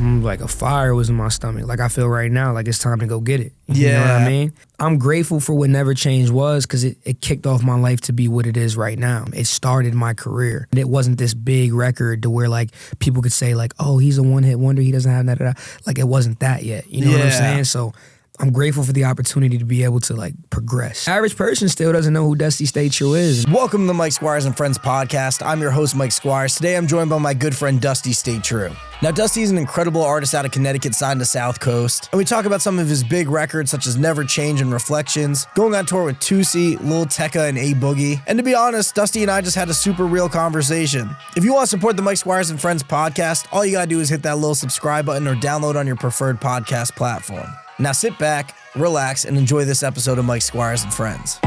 like a fire was in my stomach. Like I feel right now, like it's time to go get it. You know what I mean? I'm grateful for what Never Change was because it kicked off my life to be what it is right now. It started my career. It wasn't this big record to where like people could say like, oh, he's a one-hit wonder. He doesn't have that. Like it wasn't that yet. You know what I'm saying? So I'm grateful for the opportunity to be able to like progress. Average person still doesn't know who DustyStayTrue is. Welcome to the Mike Squires and Friends podcast. I'm your host, Mike Squires. Today I'm joined by my good friend, DustyStayTrue. Now, Dusty is an incredible artist out of Connecticut, signed to South Coast. And we talk about some of his big records, such as Never Change and Reflections, going on tour with Toosii, Lil Tecca, and A Boogie. And to be honest, Dusty and I just had a super real conversation. If you want to support the Mike Squires and Friends podcast, all you gotta do is hit that little subscribe button or download on your preferred podcast platform. Now sit back, relax, and enjoy this episode of Mike Squires and Friends.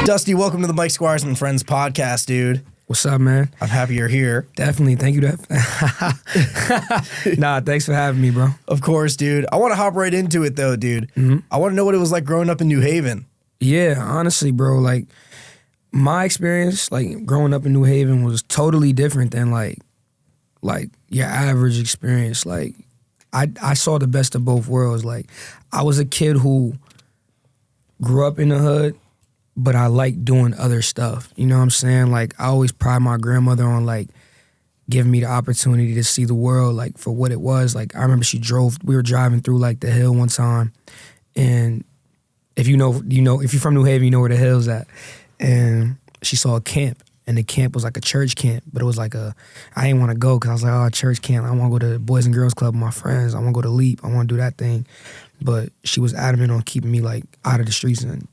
Dusty, welcome to the Mike Squires and Friends podcast, dude. What's up, man? I'm happy you're here. Definitely. Thank you. Nah, thanks for having me, bro. Of course, dude. I want to hop right into it, though, dude. I want to know what it was like growing up in New Haven. Yeah, honestly, bro, like, my experience, like, growing up in New Haven was totally different than, like your average experience. Like, I saw the best of both worlds. Like, I was a kid who grew up in the hood, but I like doing other stuff. You know what I'm saying? Like, I always pride my grandmother on, like, giving me the opportunity to see the world, like, for what it was. Like, I remember we were driving through, like, the hill one time, and if if you're from New Haven, you know where the hill's at. And she saw a camp, and the camp was like a church camp, but it was like I didn't want to go because I was like, oh, church camp, I want to go to the Boys and Girls Club with my friends. I want to go to Leap. I want to do that thing. But she was adamant on keeping me, like, out of the streets and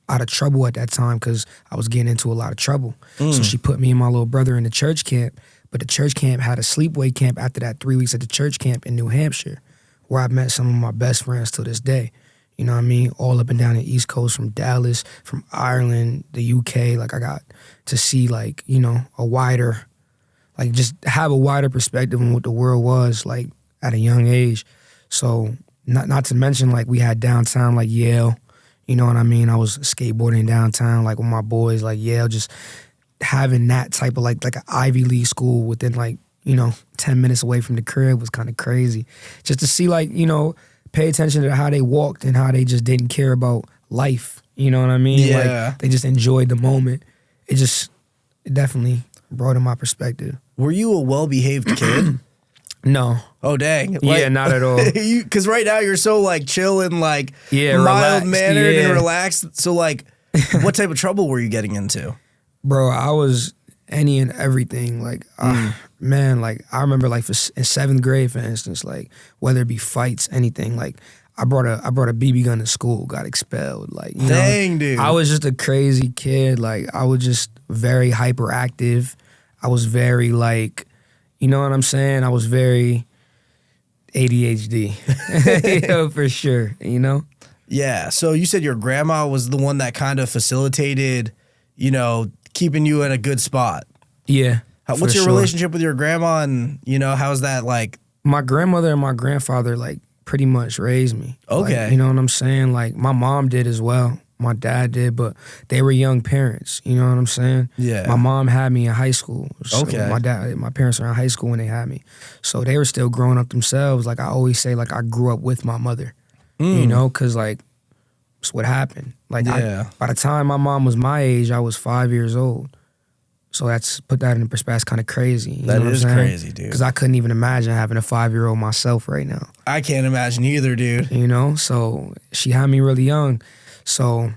out of trouble at that time because I was getting into a lot of trouble. So she put me and my little brother in the church camp, but the church camp had a sleepaway camp after that 3 weeks at the church camp in New Hampshire, where I met some of my best friends to this day. You know what I mean? All up and down the East Coast, from Dallas, from Ireland, the UK. Like, I got to see, like, you know, just have a wider perspective on what the world was, like, at a young age. So, not to mention, like, we had downtown, like, Yale. You know what I mean? I was skateboarding downtown, like, with my boys, like, Yale. Just having that type of, like an Ivy League school within, like, you know, 10 minutes away from the crib was kind of crazy. Just to see, like, you know, pay attention to how they walked and how they just didn't care about life. You know what I mean? Yeah. Like, they just enjoyed the moment. It definitely brought in my perspective. Were you a well-behaved kid? No. Oh, dang. Like, yeah, not at all. Because right now you're so, like, chill and, like, mild-mannered and relaxed. So, like, what type of trouble were you getting into? Bro, I was any and everything. Like, man, like, I remember, like, in 7th grade, for instance, like, whether it be fights, anything, like, I brought a BB gun to school, got expelled. Like, you know, dude. I was just a crazy kid. Like, I was just very hyperactive. I was very, like, you know what I'm saying? I was very ADHD, you know, for sure, you know? Yeah, so you said your grandma was the one that kind of facilitated, you know, keeping you in a good spot. Yeah. What's your relationship with your grandma, and, you know, how's that like? My grandmother and my grandfather, like, pretty much raised me. Okay. Like, you know what I'm saying? Like, my mom did as well. My dad did, but they were young parents. You know what I'm saying? Yeah. My mom had me in high school. So okay. My parents were in high school when they had me. So they were still growing up themselves. Like, I always say, like, I grew up with my mother. You know, because, like, it's what happened. Like, by the time my mom was my age, I was 5 years old. So put that in perspective. That's kind of crazy. That is crazy, dude. Because I couldn't even imagine having a 5-year-old myself right now. I can't imagine either, dude. You know, so she had me really young. So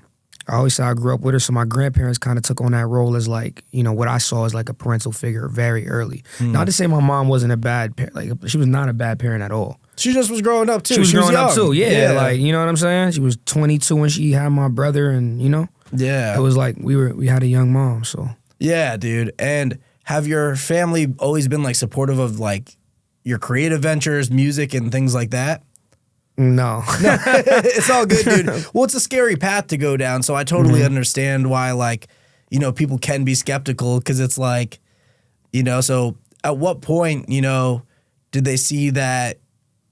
I always say I grew up with her. So my grandparents kind of took on that role as, like, you know, what I saw as like a parental figure very early. Not to say my mom wasn't a bad parent. Like, she was not a bad parent at all. She just was growing up too. She was growing up too, yeah. Like, you know what I'm saying? She was 22 when she had my brother, and, you know? Yeah. It was like we had a young mom, so. Yeah, dude. And have your family always been, like, supportive of, like, your creative ventures, music, and things like that? No. It's all good, dude. Well, it's a scary path to go down, so I totally understand why, like, you know, people can be skeptical, because it's like, you know, so at what point, you know, did they see that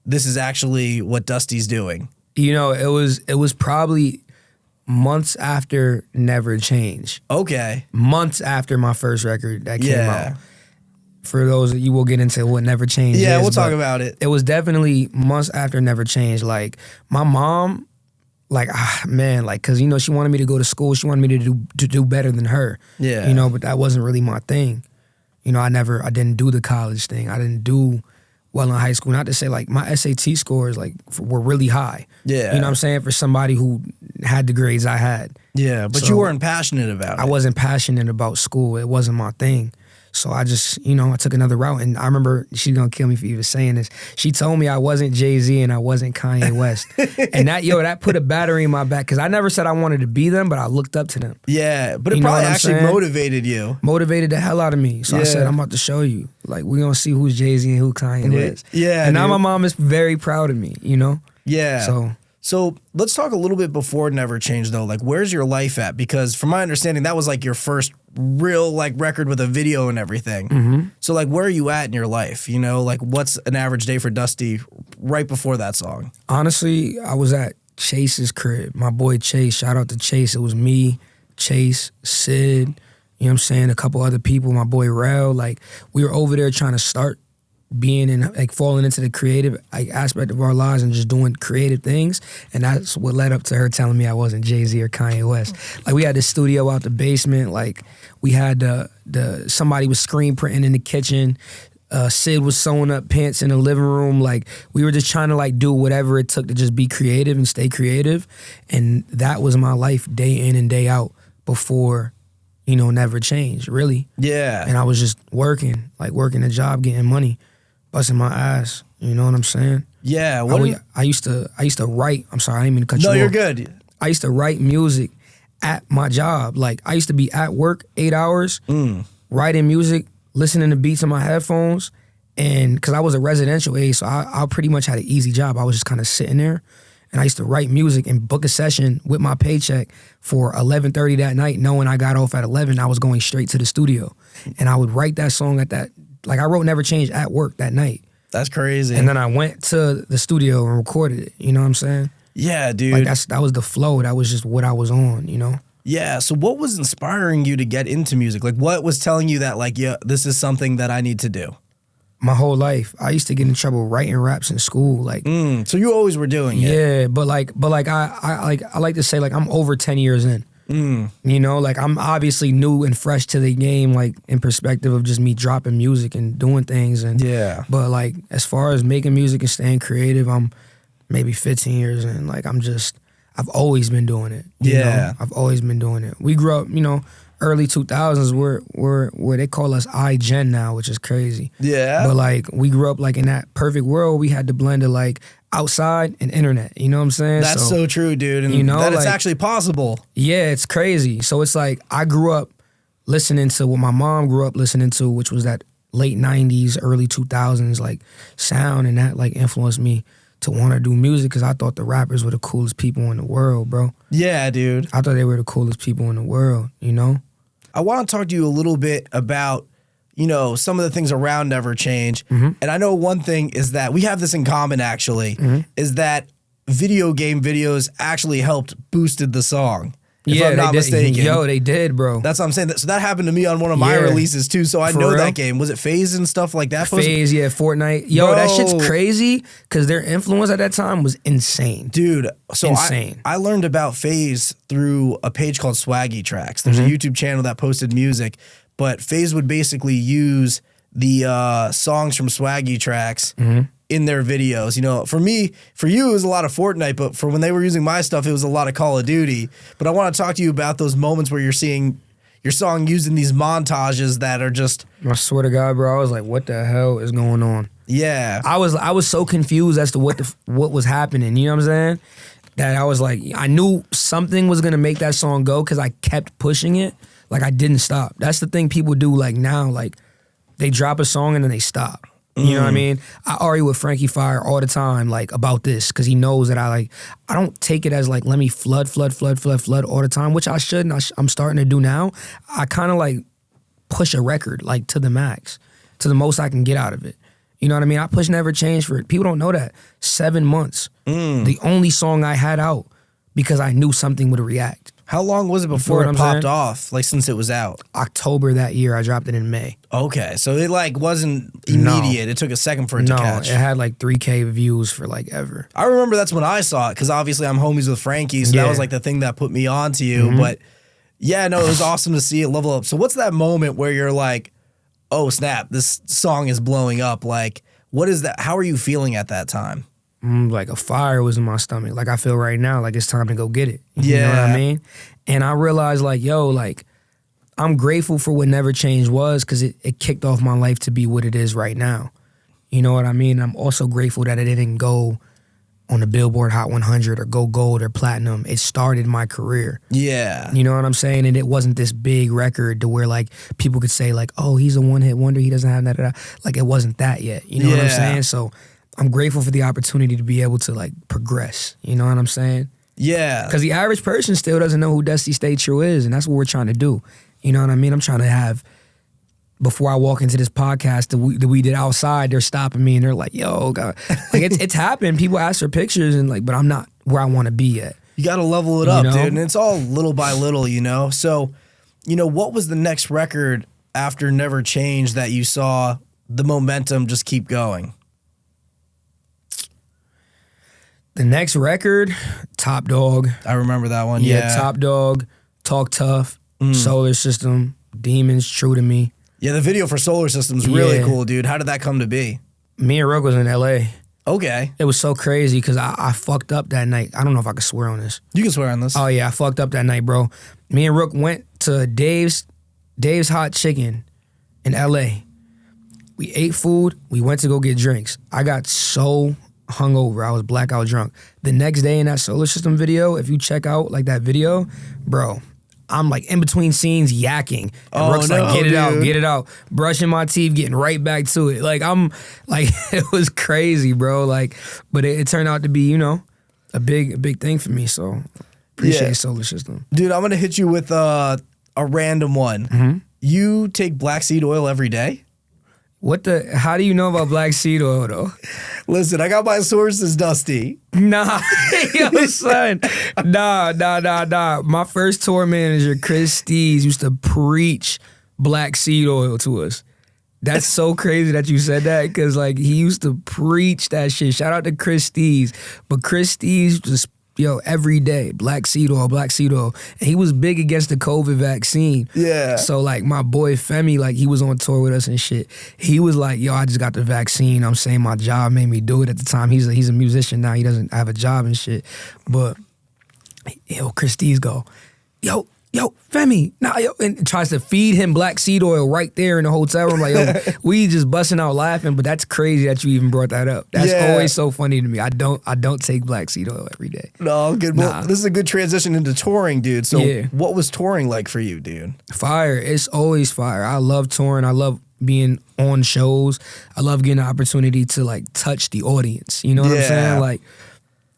this is actually what Dusty's doing? You know, it was probably months after Never Change. Okay. Months after my first record that came out. Yeah. For those of you, we'll get into what Never Change is. Yeah, we'll talk about it. It was definitely months after Never Change. Like, my mom, like, man, like, because, you know, she wanted me to go to school. She wanted me to do better than her. Yeah. You know, but that wasn't really my thing. You know, I didn't do the college thing. I didn't do well in high school. Not to say, like, my SAT scores, like, were really high. Yeah. You know what I'm saying? For somebody who had the grades I had. Yeah, but So, you weren't passionate about it. I wasn't passionate about school. It wasn't my thing. So I just, you know, I took another route. And I remember, she's going to kill me for even saying this. She told me I wasn't Jay-Z and I wasn't Kanye West. And that put a battery in my back because I never said I wanted to be them, but I looked up to them. Yeah, but it You know probably what I'm actually saying? motivated you. Motivated the hell out of me. So I said, I'm about to show you. Like, we're going to see who's Jay-Z and who Kanye West. Yeah, and now dude. my mom is very proud of me, you know? Yeah. So let's talk a little bit before Never Change though. Like, where's your life at? Because from my understanding, that was like your first real like record with a video and everything. Mm-hmm. So like, where are you at in your life? You know, like what's an average day for Dusty right before that song? Honestly, I was at Chase's crib. My boy Chase, shout out to Chase. It was me, Chase, Sid, you know what I'm saying? A couple other people, my boy Rel. Like, we were over there trying to start being in, like, falling into the creative, like, aspect of our lives and just doing creative things. And that's what led up to her telling me I wasn't Jay-Z or Kanye West. Like, we had the studio out the basement. Like, we had somebody was screen printing in the kitchen. Sid was sewing up pants in the living room. Like, we were just trying to, like, do whatever it took to just be creative and stay creative. And that was my life day in and day out before, you know, Never Changed, really. Yeah. And I was just working a job, getting money, busting my ass. You know what I'm saying? Yeah. I used to write. I'm sorry, I didn't mean to cut you off. No, you're good. I used to write music at my job. Like, I used to be at work 8 hours, writing music, listening to beats on my headphones. And because I was a residential aide, so I pretty much had an easy job. I was just kind of sitting there. And I used to write music and book a session with my paycheck for 11:30 that night, knowing I got off at 11. I was going straight to the studio. And I would write that song at that, like, I wrote Never Change at work that night. That's crazy. And then I went to the studio and recorded it. You know what I'm saying? Yeah, dude. Like, that was the flow. That was just what I was on, you know? Yeah. So what was inspiring you to get into music? Like, what was telling you that, like, yeah, this is something that I need to do? My whole life, I used to get in trouble writing raps in school. Like, so you always were doing it. yeah, but I like to say, like, I'm over 10 years in. You know, like, I'm obviously new and fresh to the game, like, in perspective of just me dropping music and doing things. And Yeah. but, like, as far as making music and staying creative, I'm maybe 15 years in. Like, I've always been doing it. You know? I've always been doing it. We grew up, you know, early 2000s where they call us iGen now, which is crazy. Yeah. But, like, we grew up, like, in that perfect world. We had the blend of, like, outside and internet. You know what I'm saying? That's so true, dude. And you know, that it's like, actually possible. Yeah, it's crazy. So it's like, I grew up listening to what my mom grew up listening to, which was that late 90s, early 2000s, like, sound, and that, like, influenced me to want to do music because I thought the rappers were the coolest people in the world, bro. Yeah, dude. I thought they were the coolest people in the world, you know? I want to talk to you a little bit about, you know, some of the things around Never Change. And I know one thing is that we have this in common, actually, is that video game videos actually helped boosted the song. If I'm not mistaken. Yo, they did, bro. That's what I'm saying. So that happened to me on one of my releases too. So I know real? that game. Was it FaZe and stuff like that? FaZe, yeah, Fortnite. Yo, that shit's crazy because their influence at that time was insane. Dude, so insane. I learned about FaZe through a page called Swaggy Tracks. There's a YouTube channel that posted music, but FaZe would basically use the songs from Swaggy Tracks in their videos. You know, for me, for you, it was a lot of Fortnite, but for when they were using my stuff, it was a lot of Call of Duty. But I want to talk to you about those moments where you're seeing your song used in these montages that are just... I swear to God, bro, I was like, what the hell is going on? Yeah. I was so confused as to what was happening, you know what I'm saying? That I was like, I knew something was going to make that song go because I kept pushing it. Like, I didn't stop. That's the thing people do, like, now, like, they drop a song and then they stop. You know what I mean? I argue with Frankie Fire all the time, like, about this, because he knows that I don't take it as, like, let me flood all the time, which I should, and I'm starting to do now. I kind of, like, push a record, like, to the max, to the most I can get out of it. You know what I mean? I push Never Change for it. People don't know that. 7 months. The only song I had out because I knew something would react. How long was it before what it I'm popped saying? off? Like since it was out? October that year, I dropped it in May. Okay, so it like wasn't immediate. It took a second for it to catch. It had like 3K views for like ever. I remember that's when I saw it because obviously I'm homies with Frankie, so that was like the thing that put me on to you. But yeah, no, it was awesome to see it level up. So what's that moment where you're like, oh snap, this song is blowing up? Like, what is that? How are you feeling at that time? Like a fire was in my stomach. Like I feel right now, like it's time to go get it. You know what I mean? And I realized like, yo, like I'm grateful for what Never Change was because it kicked off my life to be what it is right now. You know what I mean? I'm also grateful that it didn't go on the Billboard Hot 100 or go gold or platinum. It started my career. Yeah. You know what I'm saying? And it wasn't this big record to where like people could say like, oh, he's a one-hit wonder. He doesn't have that. Like it wasn't that yet. You know what I'm saying? So I'm grateful for the opportunity to be able to like progress. You know what I'm saying? Yeah. Because the average person still doesn't know who DustyStayTrue is, and that's what we're trying to do. You know what I mean? I'm trying to have, before I walk into this podcast that we did outside, they're stopping me and they're like, yo, God. Like it's happened. People ask for pictures and like, but I'm not where I want to be yet. You got to level it up, dude. And it's all little by little, you know? So, you know, what was the next record after Never Change that you saw the momentum just keep going? The next record, Top Dog. I remember that one. Yeah, Top Dog, Talk Tough, Solar System, Demons, True to Me. Yeah, the video for Solar System's really cool, dude. How did that come to be? Me and Rook was in LA. Okay. It was so crazy because I fucked up that night. I don't know if I could swear on this. You can swear on this. Oh yeah, I fucked up that night, bro. Me and Rook went to Dave's Hot Chicken in LA. We ate food. We went to go get drinks. I got so hungover. I was blackout drunk. The next day in that Solar System video, if you check out like that video, bro, I'm like in between scenes yakking. And Rook's like, get it out. Brushing my teeth, getting right back to it. Like I'm like, it was crazy, bro. Like, but it turned out to be, you know, a big thing for me. So appreciate Solar System. Dude, I'm gonna hit you with a random one. You take black seed oil every day? How do you know about black seed oil though? Listen, I got my sources, Dusty. Nah, yo, son. Nah. My first tour manager, Chris Stees, used to preach black seed oil to us. That's so crazy that you said that because like he used to preach that shit. Shout out to Chris Stees. But Chris Stees just, every day, black seed oil. And he was big against the COVID vaccine. Yeah. So like my boy Femi, like he was on tour with us and shit. He was like, yo, I just got the vaccine. I'm saying my job made me do it at the time. He's a musician now. He doesn't have a job and shit. But Chris Stees go, yo, Femi, and tries to feed him black seed oil right there in the hotel room. Like, yo, we just busting out laughing, but that's crazy that you even brought that up. That's always so funny to me. I don't take black seed oil every day. No, good. Well, this is a good transition into touring, dude. So what was touring like for you, dude? Fire. It's always fire. I love touring. I love being on shows. I love getting the opportunity to like touch the audience. You know what I'm saying? Like,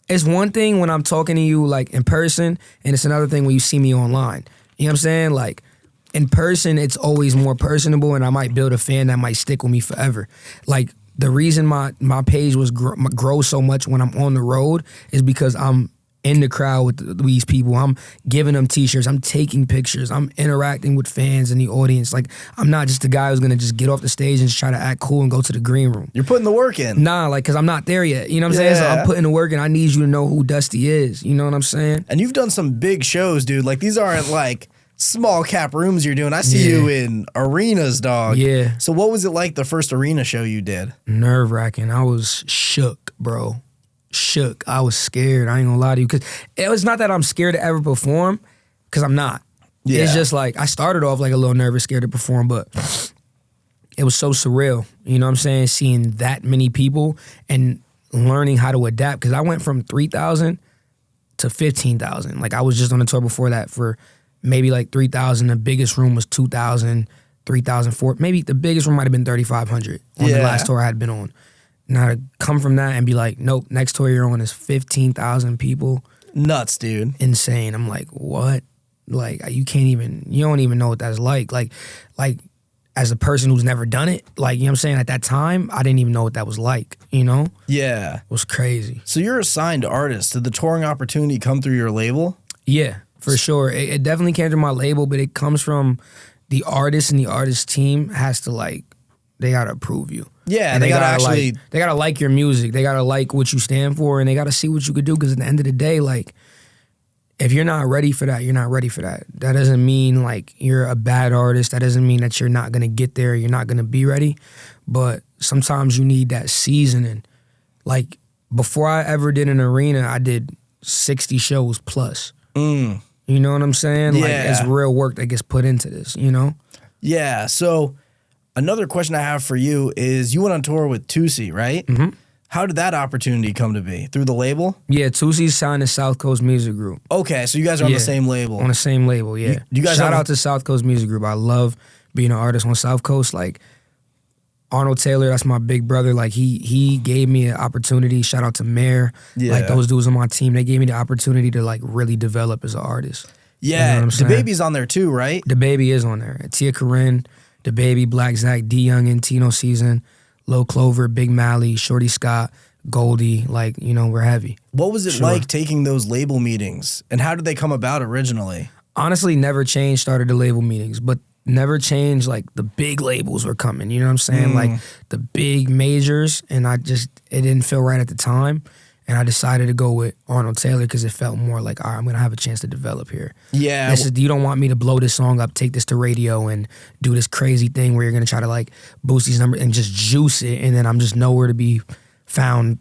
it's one thing when I'm talking to you like in person, and it's another thing when you see me online. You know what I'm saying? Like in person, it's always more personable, and I might build a fan that might stick with me forever. Like the reason my page was grow so much when I'm on the road is because I'm in the crowd with these people. I'm giving them t-shirts. I'm taking pictures. I'm interacting with fans and the audience. Like, I'm not just the guy who's going to just get off the stage and just try to act cool and go to the green room. You're putting the work in. Nah, like, because I'm not there yet. You know what I'm saying? So I'm putting the work in. I need you to know who Dusty is. You know what I'm saying? And you've done some big shows, dude. Like, these aren't, like, small cap rooms you're doing. I see you in arenas, dog. Yeah. So what was it like the first arena show you did? Nerve-wracking. I was shook, bro. Shook. I was scared. I ain't gonna lie to you. Because it was not that I'm scared to ever perform, because I'm not. Yeah. It's just like, I started off like a little nervous, scared to perform, but it was so surreal. You know what I'm saying? Seeing that many people and learning how to adapt. Because I went from 3,000 to 15,000. Like, I was just on a tour before that for maybe like 3,000. The biggest room was 2,000, 3,004. Maybe the biggest room might have been 3,500 on the last tour I had been on. Now to come from that and be like, nope, next tour you're on is 15,000 people. Nuts, dude. Insane. I'm like, what? Like, you don't even know what that's like. Like as a person who's never done it, like, you know what I'm saying, at that time, I didn't even know what that was like, you know? Yeah. It was crazy. So you're a signed artist. Did the touring opportunity come through your label? Yeah, for sure. It definitely came through my label, but it comes from the artist, and the artist team has to, like, they gotta approve you. Yeah, and they gotta actually... Like, they gotta like your music. They gotta like what you stand for, and they gotta see what you could do, because at the end of the day, like, if you're not ready for that, you're not ready for that. That doesn't mean, like, you're a bad artist. That doesn't mean that you're not gonna get there, you're not gonna be ready. But sometimes you need that seasoning. Like, before I ever did an arena, I did 60 shows plus. You know what I'm saying? Yeah. Like, it's real work that gets put into this, you know? Yeah, so another question I have for you is, you went on tour with Toosii, right? Mm-hmm. How did that opportunity come to be? Through the label? Yeah, Toosii signed to South Coast Music Group. Okay, so you guys are on the same label. On the same label, yeah. You guys Shout out to South Coast Music Group. I love being an artist on South Coast. Like, Arnold Taylor, that's my big brother. Like, he gave me an opportunity. Shout out to Mayor. Yeah. Like, those dudes on my team, they gave me the opportunity to, like, really develop as an artist. Yeah, You know what I'm saying? DaBaby's on there too, right? DaBaby is on there. Tia Corinne, DaBaby, Black Zach, D Youngin, Tino Season, Lil Clover, Big Mally, Shorty Scott, Goldie. Like, you know, we're heavy. What was it like taking those label meetings, and how did they come about originally? Honestly, Never Change started the label meetings, but Never Change, like, the big labels were coming, you know what I'm saying? Like, the big majors, and it didn't feel right at the time. And I decided to go with Arnold Taylor because it felt more like, all right, I'm going to have a chance to develop here. Yeah. You don't want me to blow this song up, take this to radio, and do this crazy thing where you're going to try to, like, boost these numbers and just juice it, and then I'm just nowhere to be found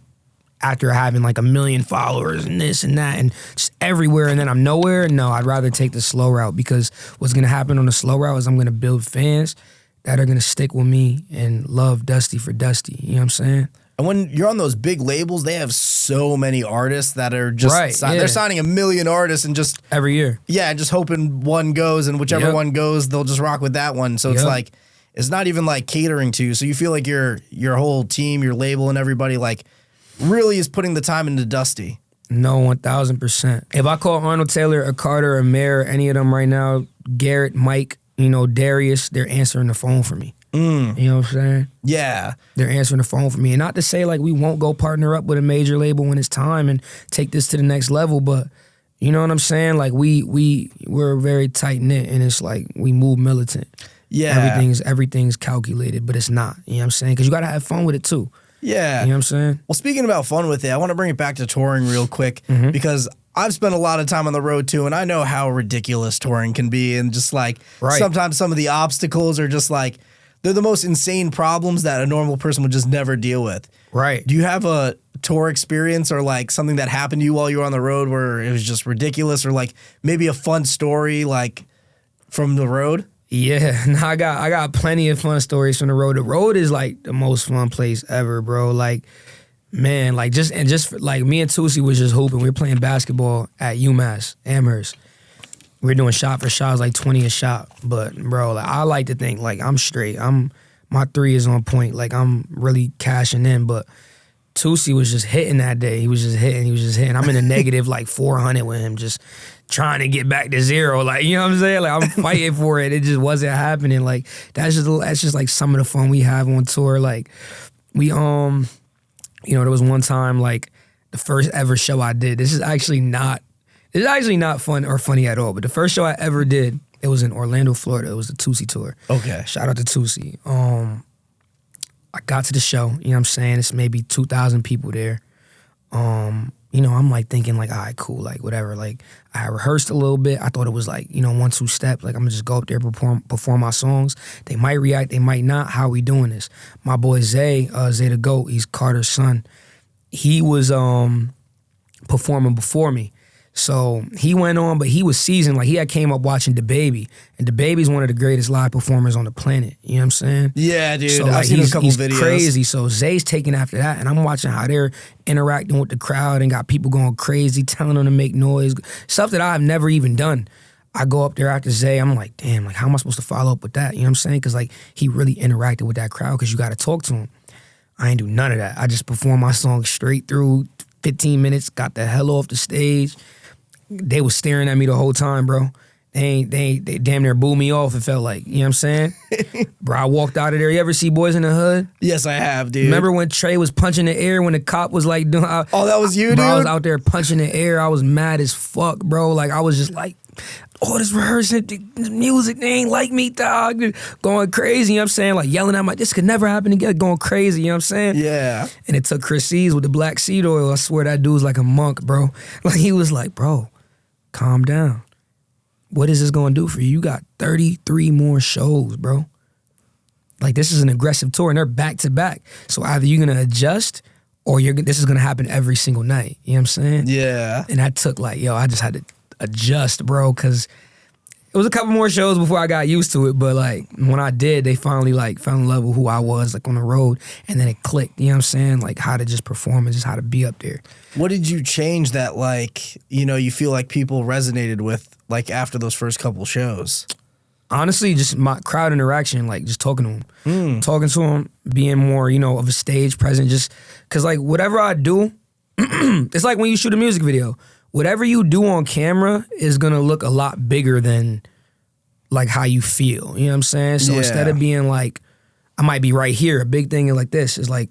after having, like, 1 million followers and this and that and just everywhere, and then I'm nowhere. No, I'd rather take the slow route, because what's going to happen on the slow route is I'm going to build fans that are going to stick with me and love Dusty for Dusty. You know what I'm saying? And when you're on those big labels, they have so many artists that are just they're signing 1 million artists and just every year. Yeah, just hoping one goes, and whichever one goes, they'll just rock with that one. So it's like, it's not even like catering to you. So you feel like your whole team, your label, and everybody, like, really is putting the time into Dusty. No, 1,000%. If I call Arnold Taylor, a Carter, a Mayor, any of them right now, Garrett, Mike, you know, Darius, they're answering the phone for me. You know what I'm saying? Yeah. They're answering the phone for me. And not to say, like, we won't go partner up with a major label when it's time and take this to the next level, but you know what I'm saying? Like, we're very tight-knit, and it's like we move militant. Yeah. Everything's calculated, but it's not. You know what I'm saying? Because you got to have fun with it, too. Yeah. You know what I'm saying? Well, speaking about fun with it, I want to bring it back to touring real quick, because I've spent a lot of time on the road too, and I know how ridiculous touring can be, and just like sometimes some of the obstacles are just like, they're the most insane problems that a normal person would just never deal with. Right. Do you have a tour experience or like something that happened to you while you were on the road where it was just ridiculous, or like maybe a fun story like from the road? Yeah, no, I got plenty of fun stories from the road. The road is like the most fun place ever, bro. Like, man, like just like me and Toosii was just hooping. We were playing basketball at UMass, Amherst. We were doing shot for shots, like 20 a shot. But bro, like, I like to think like I'm straight. My three is on point. Like, I'm really cashing in. But Toosii was just hitting that day. He was just hitting. I'm in a negative like 400 with him, just trying to get back to zero. Like, you know what I'm saying? Like, I'm fighting for it. It just wasn't happening. Like, that's just like some of the fun we have on tour. Like, we you know, there was one time, like, the first ever show I did. This is actually not fun or funny at all. But the first show I ever did, it was in Orlando, Florida. It was the Toosii Tour. Okay. Shout out to Toosii. I got to the show, you know what I'm saying? It's maybe 2,000 people there. You know, I'm like thinking like, all right, cool, like whatever. Like, I rehearsed a little bit. I thought it was like, you know, 1-2 step. Like, I'm gonna just go up there, perform my songs. They might react, they might not. How we doing this? My boy Zay the GOAT, he's Carter's son. He was performing before me. So he went on, but he was seasoned. Like, he had came up watching DaBaby. And DaBaby's one of the greatest live performers on the planet. You know what I'm saying? Yeah, dude. So, I've like, seen a couple he's videos. Crazy. So Zay's taking after that. And I'm watching how they're interacting with the crowd and got people going crazy, telling them to make noise. Stuff that I've never even done. I go up there after Zay. I'm like, damn, like, how am I supposed to follow up with that? You know what I'm saying? Because, like, he really interacted with that crowd because you got to talk to him. I ain't do none of that. I just performed my song straight through, 15 minutes, got the hell off the stage. They was staring at me the whole time, bro. They damn near booed me off, it felt like. You know what I'm saying? Bro, I walked out of there. You ever see Boys in the Hood? Yes, I have, dude. Remember when Trey was punching the air when the cop was like doing... Oh, that was you, dude? Bro, I was out there punching the air. I was mad as fuck, bro. Like, I was just like, oh, this rehearsing, the music, they ain't like me, dog. Going crazy, you know what I'm saying? Like, yelling at this could never happen again, going crazy, you know what I'm saying? Yeah. And it took Chris C's with the black seed oil. I swear that dude's like a monk, bro. Like, he was like, bro, calm down. What is this going to do for you? You got 33 more shows, bro. Like, this is an aggressive tour, and they're back-to-back. So either you're going to adjust or this is going to happen every single night. You know what I'm saying? Yeah. And that took, like, I just had to adjust, bro, because it was a couple more shows before I got used to it. But, like, when I did, they finally, like, fell in love with who I was, like, on the road. And then it clicked, you know what I'm saying? Like, how to just perform and just how to be up there. What did you change that, like, you feel like people resonated with, like, after those first couple shows? Honestly, just my crowd interaction, like, just talking to them. Talking to them, being more, of a stage present, just, because, like, whatever I do, it's like when you shoot a music video. Whatever you do on camera is going to look a lot bigger than, like, how you feel. You know what I'm saying? So instead of being, like, I might be right here, a big thing like this is, like,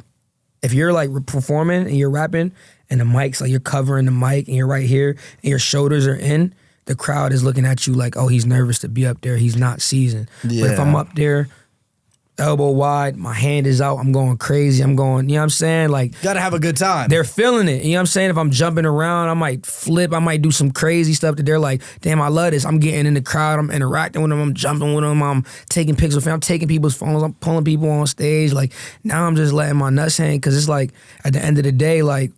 if you're, like, performing and you're rapping and the mic's, like, you're covering the mic and you're right here and your shoulders are in, the crowd is looking at you like, oh, he's nervous to be up there. He's not seasoned. Yeah. But if I'm up there, elbow wide, my hand is out, I'm going crazy, I'm going, you know what I'm saying? Like, gotta have a good time. They're feeling it, you know what I'm saying? If I'm jumping around, I might flip, I might do some crazy stuff that they're like, damn, I love this. I'm getting in the crowd, I'm interacting with them, I'm jumping with them, I'm taking pictures with them, I'm taking people's phones, I'm pulling people on stage. Like, now I'm just letting my nuts hang, because it's like, at the end of the day, like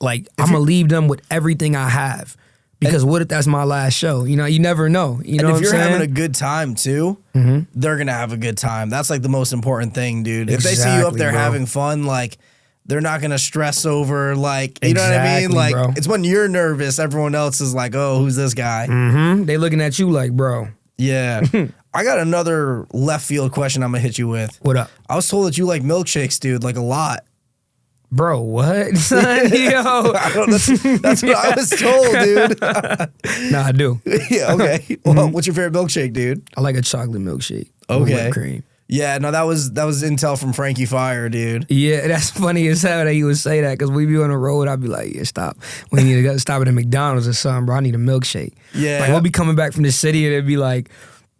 I'm gonna leave them with everything I have. Because what if that's my last show? You never know. You know what I'm saying? And if you're having a good time too, they're gonna have a good time. That's like the most important thing, dude. If they see you up there having fun, like, they're not gonna stress over, like, you know what I mean? Like, bro. It's when you're nervous, everyone else is like, oh, who's this guy? They looking at you like, bro. Yeah. I got another left field question I'm gonna hit you with. What up? I was told that you like milkshakes, dude, like a lot. Bro, what? Son, yo. That's what I was told, dude. Nah, I do. Yeah, okay. Well, what's your favorite milkshake, dude? I like a chocolate milkshake. Okay. With whipped cream. Yeah, no, that was intel from Frankie Fire, dude. Yeah, that's funny as hell that he would say that, because we be on the road, I'd be like, yeah, stop. We need to stop at a McDonald's or something, bro. I need a milkshake. Yeah. Like, we'll be coming back from the city and it'd be like,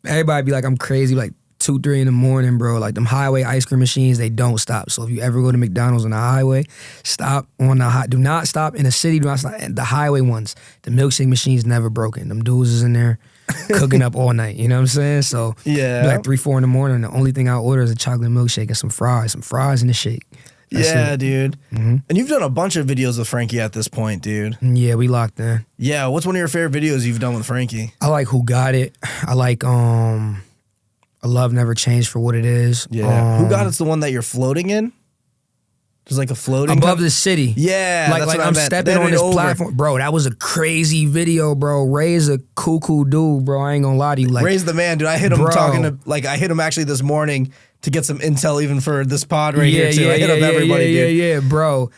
everybody be like, I'm crazy, like 2, 3 in the morning, bro. Like, them highway ice cream machines, they don't stop. So if you ever go to McDonald's on the highway, stop on the do not stop in the city, do not stop. And the highway ones, the milkshake machines never broken. Them dudes is in there cooking up all night. You know what I'm saying? So yeah, like 3, 4 in the morning, the only thing I order is a chocolate milkshake and some fries in the shake. That's yeah, it. dude. And you've done a bunch of videos with Frankie at this point, dude. Yeah, we locked in. Yeah, what's one of your favorite videos you've done with Frankie? I like Who Got It. I like A Love Never Changed for What It Is. Yeah. Who Got It's the one that you're floating in? There's like a floating above the city. Yeah, like I'm stepping on this platform, bro. That was a crazy video, bro. Ray is a cool dude, bro. I ain't gonna lie to you. Like, Ray's the man, dude. I hit him I hit him actually this morning to get some intel even for this pod here too. I hit up everybody, dude. Yeah, bro.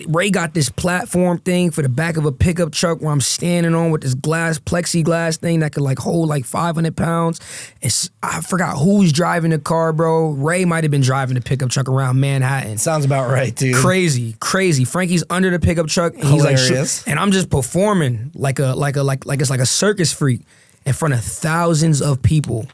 Ray got this platform thing for the back of a pickup truck where I'm standing on with this plexiglass thing that could like hold like 500 pounds. I forgot who's driving the car, bro. Ray might have been driving the pickup truck around Manhattan. Sounds about right, dude. Crazy. Frankie's under the pickup truck and he's like, and I'm just performing like it's like a circus freak in front of thousands of people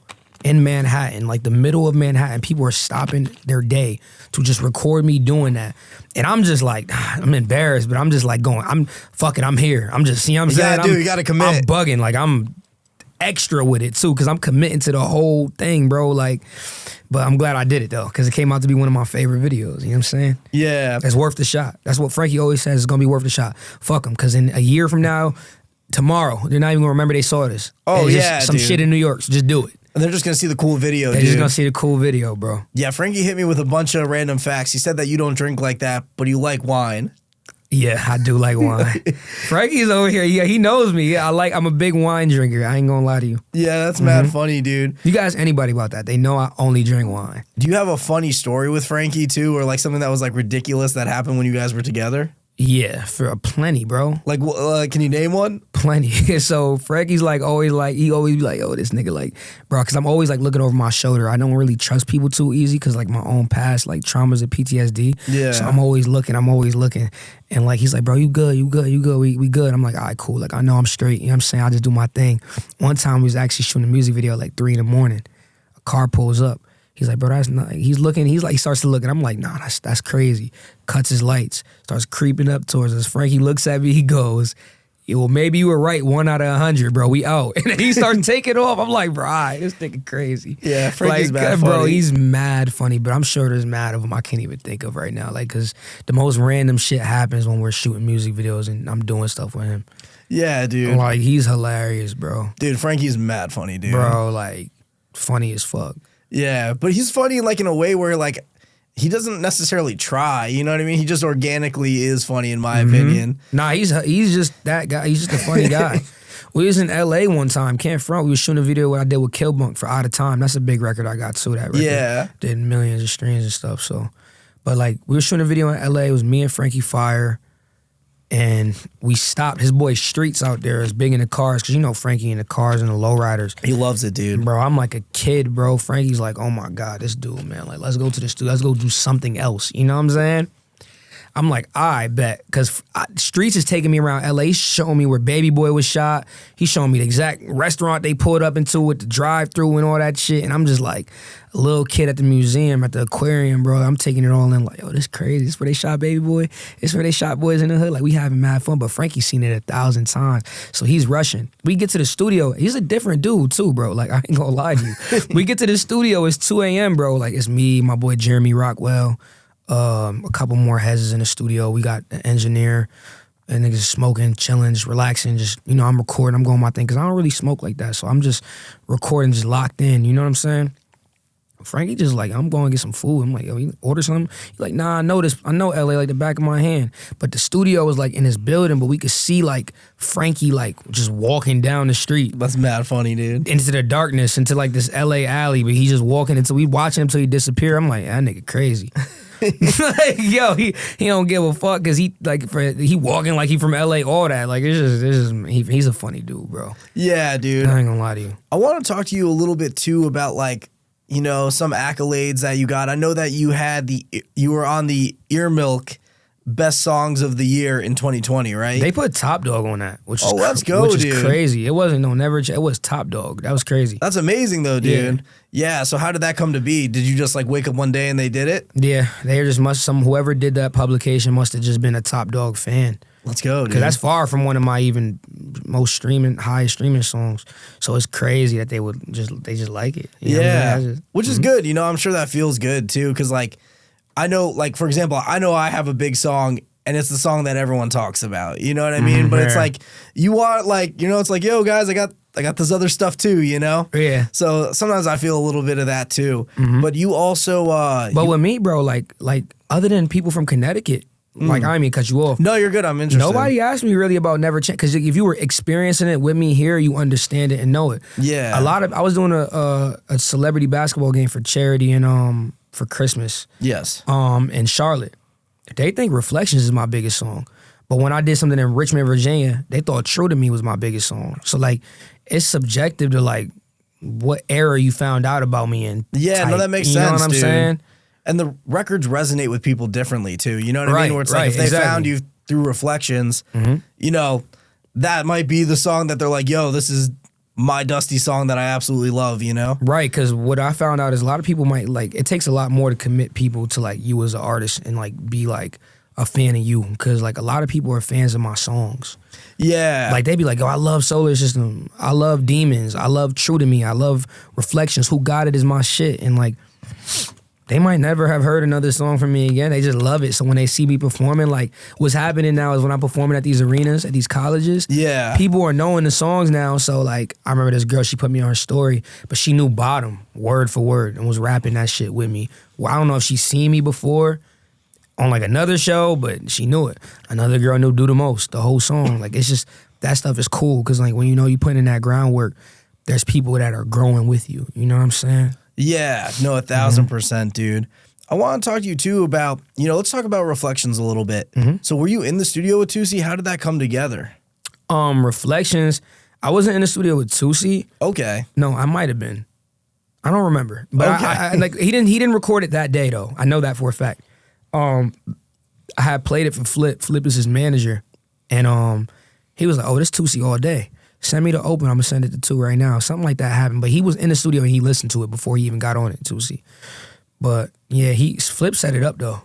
in Manhattan, like the middle of Manhattan. People are stopping their day to just record me doing that. And I'm just like, I'm embarrassed, but I'm just like going, I'm here. I'm just, you know what I'm saying? Yeah, dude, you gotta commit. I'm bugging, like I'm extra with it too, because I'm committing to the whole thing, bro. Like, but I'm glad I did it though, because it came out to be one of my favorite videos, you know what I'm saying? Yeah. It's worth the shot. That's what Frankie always says, it's gonna be worth the shot. Fuck them, because in a year from now, tomorrow, they're not even gonna remember they saw this. Oh, it's yeah, just some shit in New York, so just do it. And they're just going to see the cool video, They're just going to see the cool video, bro. Yeah, Frankie hit me with a bunch of random facts. He said that you don't drink like that, but you like wine. Yeah, I do like wine. Frankie's over here. Yeah, he knows me. Yeah, I'm a big wine drinker. I ain't going to lie to you. Yeah, that's mad funny, dude. You guys, anybody about that, they know I only drink wine. Do you have a funny story with Frankie, too, or like something that was like ridiculous that happened when you guys were together? Yeah, for plenty, bro. Like, can you name one? Plenty. So Frankie's like always like, he always be like, oh, this nigga like, bro, because I'm always like looking over my shoulder. I don't really trust people too easy because like my own past like traumas and PTSD. Yeah. So I'm always looking. And like, he's like, bro, you good, we good. I'm like, all right, cool. Like, I know I'm straight. You know what I'm saying? I just do my thing. One time we was actually shooting a music video at like 3 a.m. A car pulls up. He's like, bro, that's not, he's looking, he starts to look, and I'm like, nah, that's crazy. Cuts his lights, starts creeping up towards us. Frankie looks at me, he goes, yeah, well, maybe you were right, 1 out of 100, bro, we out. And then he starts taking off. I'm like, bro, all right, this nigga crazy. Yeah, Frankie's like, mad bro, funny. he's mad funny, but I'm sure there's mad of him I can't even think of right now. Like, cause the most random shit happens when we're shooting music videos and I'm doing stuff with him. Yeah, dude. Like, he's hilarious, bro. Dude, Frankie's mad funny, dude. Bro, like, funny as fuck. Yeah, but he's funny like in a way where like he doesn't necessarily try, you know what I mean? He just organically is funny in my opinion. Nah, he's just that guy. He's just a funny guy. We was in LA one time, can't front. We was shooting a video what I did with Killbunk for Outta Time. That's a big record I got too. That record Yeah. did millions of streams and stuff. So, but like we were shooting a video in LA. It was me and Frankie Fire. And we stopped. His boy Streets out there is big in the cars, because you know Frankie in the cars and the lowriders. He loves it, dude. Bro, I'm like a kid, bro. Frankie's like, oh my God, this dude, man. Like, let's go to the studio. Let's go do something else. You know what I'm saying? I'm like, I bet. Because Streets is taking me around LA. He's showing me where Baby Boy was shot. He's showing me the exact restaurant they pulled up into with the drive-thru and all that shit. And I'm just like a little kid at the museum, at the aquarium, bro. I'm taking it all in like, yo, this crazy. This where they shot Baby Boy. This where they shot Boys in the Hood. Like, we having mad fun. But Frankie's seen it 1,000 times. So he's rushing. We get to the studio. He's a different dude, too, bro. Like, I ain't gonna lie to you. We get to the studio. It's 2 a.m., bro. Like, it's me, my boy Jeremy Rockwell. A couple more heads in the studio. We got an engineer, and niggas smoking, chilling, just relaxing. Just, you know, I'm recording, I'm going my thing, because I don't really smoke like that. So I'm just recording, just locked in. You know what I'm saying? Frankie just like, I'm going to get some food. I'm like, yo, you order something? He's like, nah, I know LA like the back of my hand. But the studio was like in his building, but we could see like Frankie like just walking down the street. That's mad funny, dude. Into the darkness, into like this LA alley, but he's just walking until we watching him until he disappear. I'm like, that nigga crazy. Like, yo, he don't give a fuck because he walking like he from LA, all that. Like, he's a funny dude, bro. Yeah, dude. I ain't gonna lie to you. I want to talk to you a little bit too about like, you know, some accolades that you got. I know that you were on the Earmilk Best Songs of the Year in 2020, right? They put Top Dog on that, which let's go, which is dude. crazy. It wasn't it was Top Dog. That was crazy. That's amazing though, dude. Yeah, so how did that come to be? Did you just like wake up one day and they did it? Yeah, they just whoever did that publication must have just been a Top Dog fan. Let's go, dude. Because that's far from one of my even highest streaming songs. So it's crazy that they just like it. You know what I'm saying? Which is good. You know, I'm sure that feels good too. Because like, I know, like for example, I know I have a big song and it's the song that everyone talks about. You know what I mean? But it's like you want like, you know, it's like, yo guys, I got this other stuff too, you know? Yeah. So sometimes I feel a little bit of that too. But you also But with me, bro, like other than people from Connecticut, like, I mean, cut you off. No, you're good. I'm interested. Nobody asked me really about Never Change, because if you were experiencing it with me here, you understand it and know it. Yeah. I was doing a celebrity basketball game for charity and for Christmas. Yes. In Charlotte. They think Reflections is my biggest song. But when I did something in Richmond, Virginia, they thought True to Me was my biggest song. So like, it's subjective to like what era you found out about me in. Yeah, type. no, that makes you sense. You know what I'm dude. saying? And the records resonate with people differently too. You know what I mean? Where it's like if they found you through Reflections, you know, that might be the song that they're like, yo, this is my Dusty song that I absolutely love, you know? Right, because what I found out is a lot of people might like, it takes a lot more to commit people to like you as an artist and like be like a fan of you. Because like a lot of people are fans of my songs. Yeah. Like they be like, oh, I love Solar System. I love Demons. I love True to Me. I love Reflections. Who Got It is my shit. And like, they might never have heard another song from me again. They just love it. So when they see me performing, like what's happening now is when I'm performing at these arenas, at these colleges, people are knowing the songs now. So like, I remember this girl, she put me on her story, but she knew Bottom word for word and was rapping that shit with me. Well, I don't know if she's seen me before on like another show, but she knew it. Another girl knew Do the Most, the whole song. Like it's just, that stuff is cool. Cause like when you know you put in that groundwork, there's people that are growing with you. You know what I'm saying? Yeah, no, 1,000%, dude. I want to talk to you too about, let's talk about Reflections a little bit. So were you in the studio with Toosii? How did that come together? Reflections, I wasn't in the studio with Toosii. Okay. No, I might have been. I don't remember. But Okay. he didn't record it that day though. I know that for a fact. I had played it for Flip. Flip is his manager. And he was like, oh, this Toosii all day. Send me the open, I'm gonna send it to 2 right now. Something like that happened. But he was in the studio and he listened to it before he even got on it, Toosii. But yeah, Flip set it up though.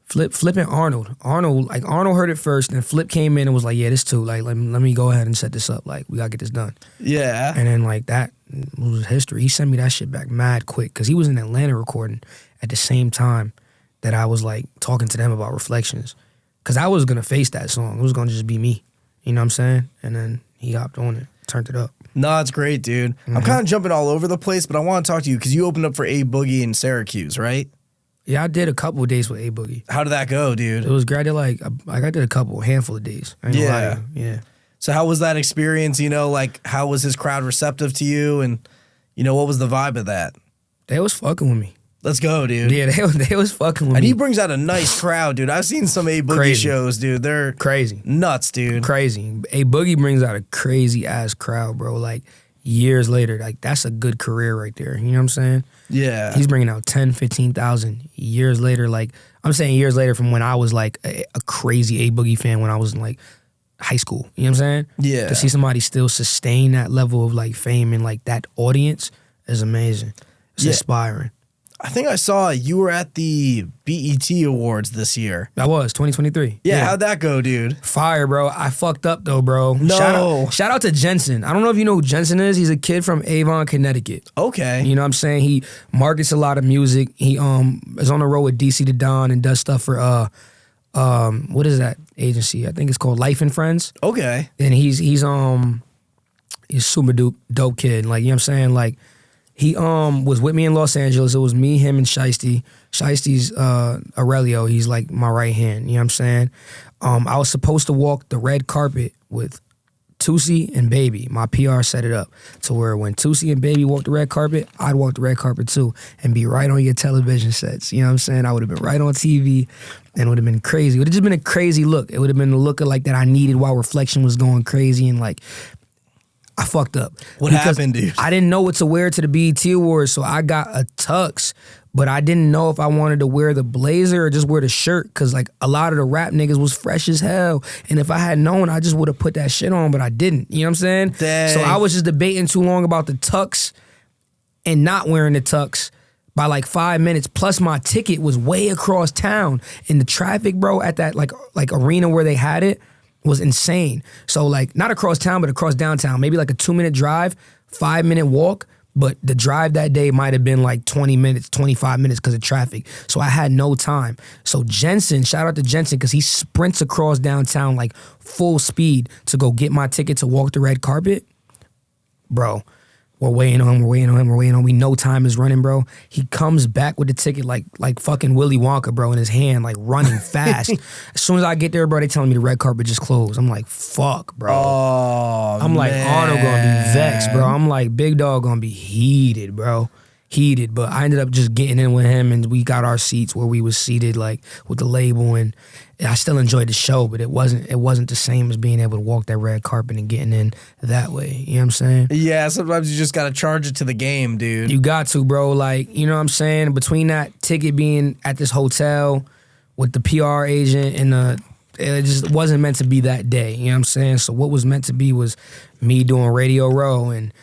Flip and Arnold. Arnold heard it first, and Flip came in and was like, yeah, this too. Like, let me go ahead and set this up. Like, we gotta get this done. Yeah. And then like that was history. He sent me that shit back mad quick because he was in Atlanta recording at the same time that I was like talking to them about Reflections. Cause I was gonna face that song. It was gonna just be me. You know what I'm saying? And then he hopped on it, turned it up. No, it's great, dude. I'm kind of jumping all over the place, but I want to talk to you because you opened up for A Boogie in Syracuse, right? Yeah, I did a couple of days with A Boogie. How did that go, dude? It was great. I did a handful of days. I ain't gonna lie to you. Yeah. So how was that experience? How was his crowd receptive to you? And, what was the vibe of that? They was fucking with me. Let's go, dude. Yeah, they was fucking with me. And he brings out a nice crowd, dude. I've seen some A Boogie shows, dude. They're crazy. Nuts, dude. Crazy. A Boogie brings out a crazy ass crowd, bro. Like years later, like that's a good career right there. You know what I'm saying? Yeah. He's bringing out 10, 15,000 years later. Like I'm saying years later from when I was like a crazy A Boogie fan when I was in like high school. You know what I'm saying? Yeah. To see somebody still sustain that level of like fame and like that audience is amazing. It's inspiring. I think I saw you were at the BET Awards this year. I was, 2023. Yeah, how'd that go, dude? Fire, bro. I fucked up though, bro. No. Shout out to Jensen. I don't know if you know who Jensen is. He's a kid from Avon, Connecticut. Okay. You know what I'm saying? He markets a lot of music. He is on the road with DC the Don and does stuff for what is that agency? I think it's called Life and Friends. Okay. And he's super dope kid. Like, you know what I'm saying? Like, he was with me in Los Angeles. It was me, him, and Shiesty. Shiesty's Aurelio. He's like my right hand. You know what I'm saying? I was supposed to walk the red carpet with Toosii and Baby. My PR set it up to where when Toosii and Baby walked the red carpet, I'd walk the red carpet too and be right on your television sets. You know what I'm saying? I would have been right on TV and it would have been crazy. It would have just been a crazy look. It would have been the look of like that I needed while Reflection was going crazy and like I fucked up. What happened, dude? I didn't know what to wear to the BET Awards, so I got a tux, but I didn't know if I wanted to wear the blazer or just wear the shirt, because like a lot of the rap niggas was fresh as hell, and if I had known, I just would have put that shit on, but I didn't. You know what I'm saying? Dang. So I was just debating too long about the tux and not wearing the tux by like 5 minutes, plus my ticket was way across town, and the traffic, bro, at that like arena where they had it, was insane. So like not across town, but across downtown, maybe like a 2-minute drive, 5-minute walk. But the drive that day might have been like 20 minutes, 25 minutes because of traffic. So I had no time. So Jensen, shout out to Jensen, because he sprints across downtown like full speed to go get my ticket to walk the red carpet. Bro, we're waiting on him. We know time is running, bro. He comes back with the ticket like fucking Willy Wonka, bro, in his hand, like running fast. As soon as I get there, bro, they telling me the red carpet just closed. I'm like, fuck, bro. Oh, I'm like, Arnold gonna be vexed, bro. I'm like, Big Dog gonna be heated, bro. Heated, but I ended up just getting in with him, and we got our seats where we was seated like with the label, and I still enjoyed the show, but it wasn't the same as being able to walk that red carpet and getting in that way. You know what I'm saying? Yeah, sometimes you just gotta charge it to the game, dude. You got to, bro. Like, you know what I'm saying? Between that ticket being at this hotel with the PR agent and it just wasn't meant to be that day. You know what I'm saying? So what was meant to be was me doing Radio Row and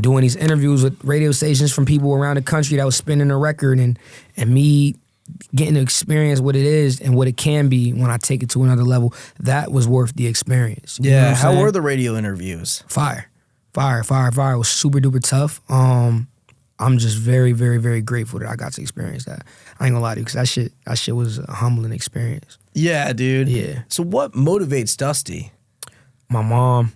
doing these interviews with radio stations from people around the country that was spinning a record and me getting to experience what it is and what it can be when I take it to another level. That was worth the experience. You know what I'm How saying? were the radio interviews? Fire. It was super duper tough. I'm just very, very, very grateful that I got to experience that. I ain't gonna lie to you, because that shit was a humbling experience. Yeah, dude. Yeah. So what motivates Dusty? My mom,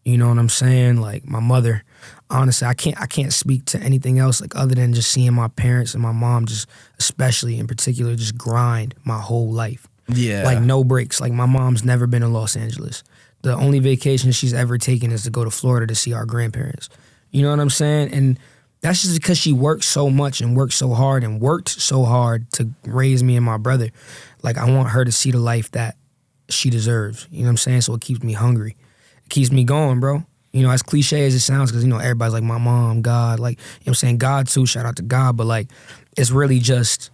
you know what I'm saying? Like my mother. Honestly, I can't speak to anything else like other than just seeing my parents and my mom, just especially in particular, just grind my whole life. Yeah. Like no breaks. Like my mom's never been in Los Angeles. The only vacation she's ever taken is to go to Florida to see our grandparents. You know what I'm saying? And that's just because she worked so much and worked so hard and worked so hard to raise me and my brother. Like, I want her to see the life that she deserves. You know what I'm saying? So it keeps me hungry. It keeps me going, bro. You know, as cliche as it sounds, because, you know, everybody's like, my mom, God, like, you know what I'm saying? God too, shout out to God. But like, it's really just,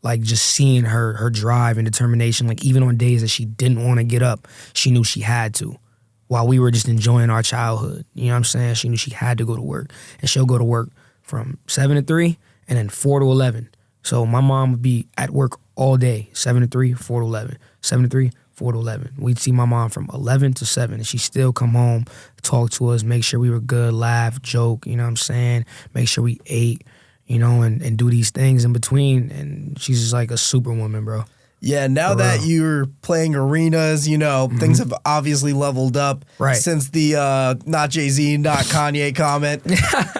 like, just seeing her drive and determination. Like, even on days that she didn't want to get up, she knew she had to. While we were just enjoying our childhood. You know what I'm saying? She knew she had to go to work. And she'll go to work from 7 to 3 and then 4 to 11. So my mom would be at work all day, 7 to 3, 4 to 11. 7 to 3, 4 to 11. We'd see my mom from 11 to 7, and she'd still come home, talk to us, make sure we were good, laugh, joke, you know what I'm saying? Make sure we ate, you know, and do these things in between. And she's just like a superwoman, bro. Yeah, now that you're playing arenas, you know, things have obviously leveled up since the not Jay-Z, not Kanye comment.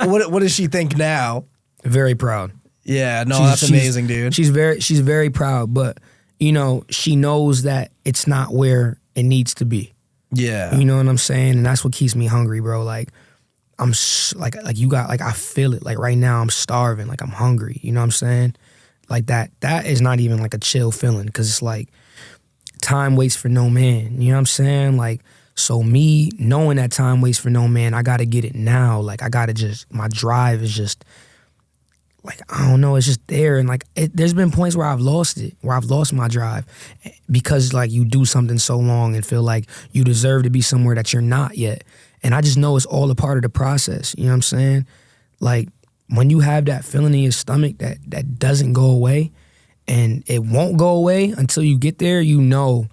What does she think now? Very proud. Yeah, no, that's amazing, dude. She's very proud, but, you know, she knows that it's not where it needs to be. Yeah. You know what I'm saying? And that's what keeps me hungry, bro. Like, I'm like you got, like, I feel it. Like, right now I'm starving. Like, I'm hungry. You know what I'm saying? Like, that is not even like a chill feeling, because it's like time waits for no man. You know what I'm saying? Like, so me knowing that time waits for no man, I got to get it now. Like, I got to just, my drive is just, like, I don't know, it's just there. And like, there's been points where I've lost it, where I've lost my drive, because like you do something so long and feel like you deserve to be somewhere that you're not yet. And I just know it's all a part of the process. You know what I'm saying? Like, when you have that feeling in your stomach that doesn't go away, and it won't go away until you get there, you know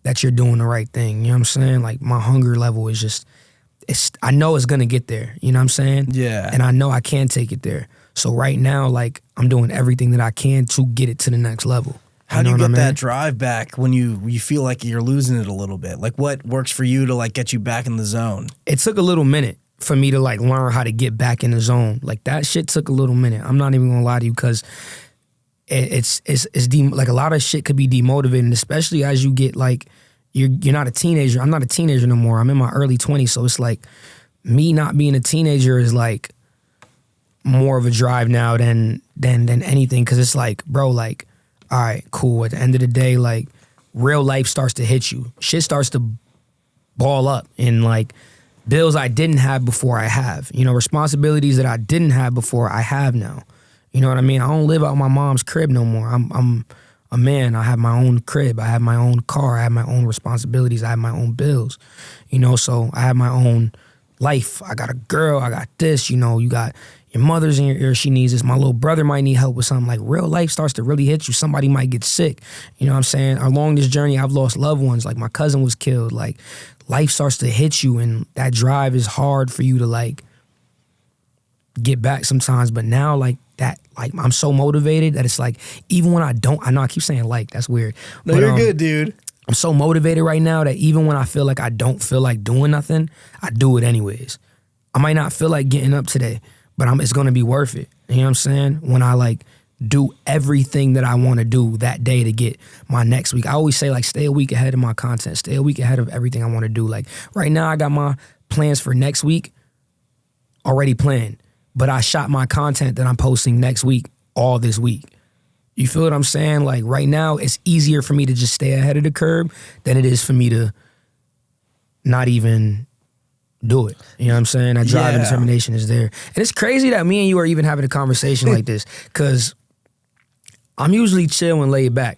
that you're doing the right thing. You know what I'm saying? Like, my hunger level is just, I know it's gonna get there. You know what I'm saying? Yeah. And I know I can take it there. So right now, like, I'm doing everything that I can to get it to the next level. How do you get that drive back when you feel like you're losing it a little bit? Like, what works for you to like get you back in the zone? It took a little minute for me to like learn how to get back in the zone. Like, that shit took a little minute. I'm not even gonna lie to you, because it's like, a lot of shit could be demotivating, especially as you get like, you're not a teenager. I'm not a teenager no more. I'm in my early 20s. So it's like, me not being a teenager is like more of a drive now than anything. Cause it's like, bro, like, all right, cool. At the end of the day, like, real life starts to hit you. Shit starts to ball up, and like, bills I didn't have before I have. You know, responsibilities that I didn't have before I have now. You know what I mean? I don't live out my mom's crib no more. I'm a man. I have my own crib. I have my own car. I have my own responsibilities. I have my own bills. You know, so I have my own life. I got a girl. I got this. You know, you got your mother's in your ear. She needs this. My little brother might need help with something. Like, real life starts to really hit you. Somebody might get sick. You know what I'm saying? Along this journey, I've lost loved ones. Like, my cousin was killed. Like, life starts to hit you, and that drive is hard for you to like get back sometimes. But now, like, that, like, I'm so motivated that it's like, even when I know I keep saying like, that's weird. No, but, you're good, dude. I'm so motivated right now that even when I feel like I don't feel like doing nothing, I do it anyways. I might not feel like getting up today, but it's gonna be worth it. You know what I'm saying? When I like do everything that I want to do that day to get my next week. I always say, like, stay a week ahead of my content, stay a week ahead of everything I want to do. Like, right now I got my plans for next week already planned, but I shot my content that I'm posting next week all this week. You feel what I'm saying? Like, right now it's easier for me to just stay ahead of the curve than it is for me to not even do it. You know what I'm saying? That drive and determination is there. And it's crazy that me and you are even having a conversation like this, because I'm usually chill and laid back.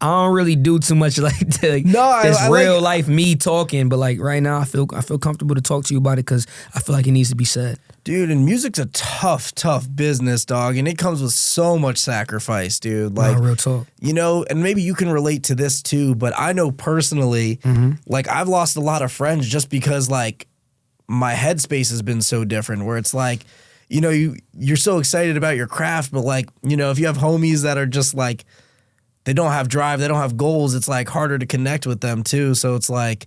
I don't really do too much like this real life me talking, but like right now I feel comfortable to talk to you about it because I feel like it needs to be said. Dude, and music's a tough business, dog, and it comes with so much sacrifice, dude. Like, real talk. You know, and maybe you can relate to this too, but I know personally, like, I've lost a lot of friends just because, like, my headspace has been so different, where it's like, you know, you're so excited about your craft, but like, you know, if you have homies that are just like, they don't have drive, they don't have goals, it's like harder to connect with them too. So it's like,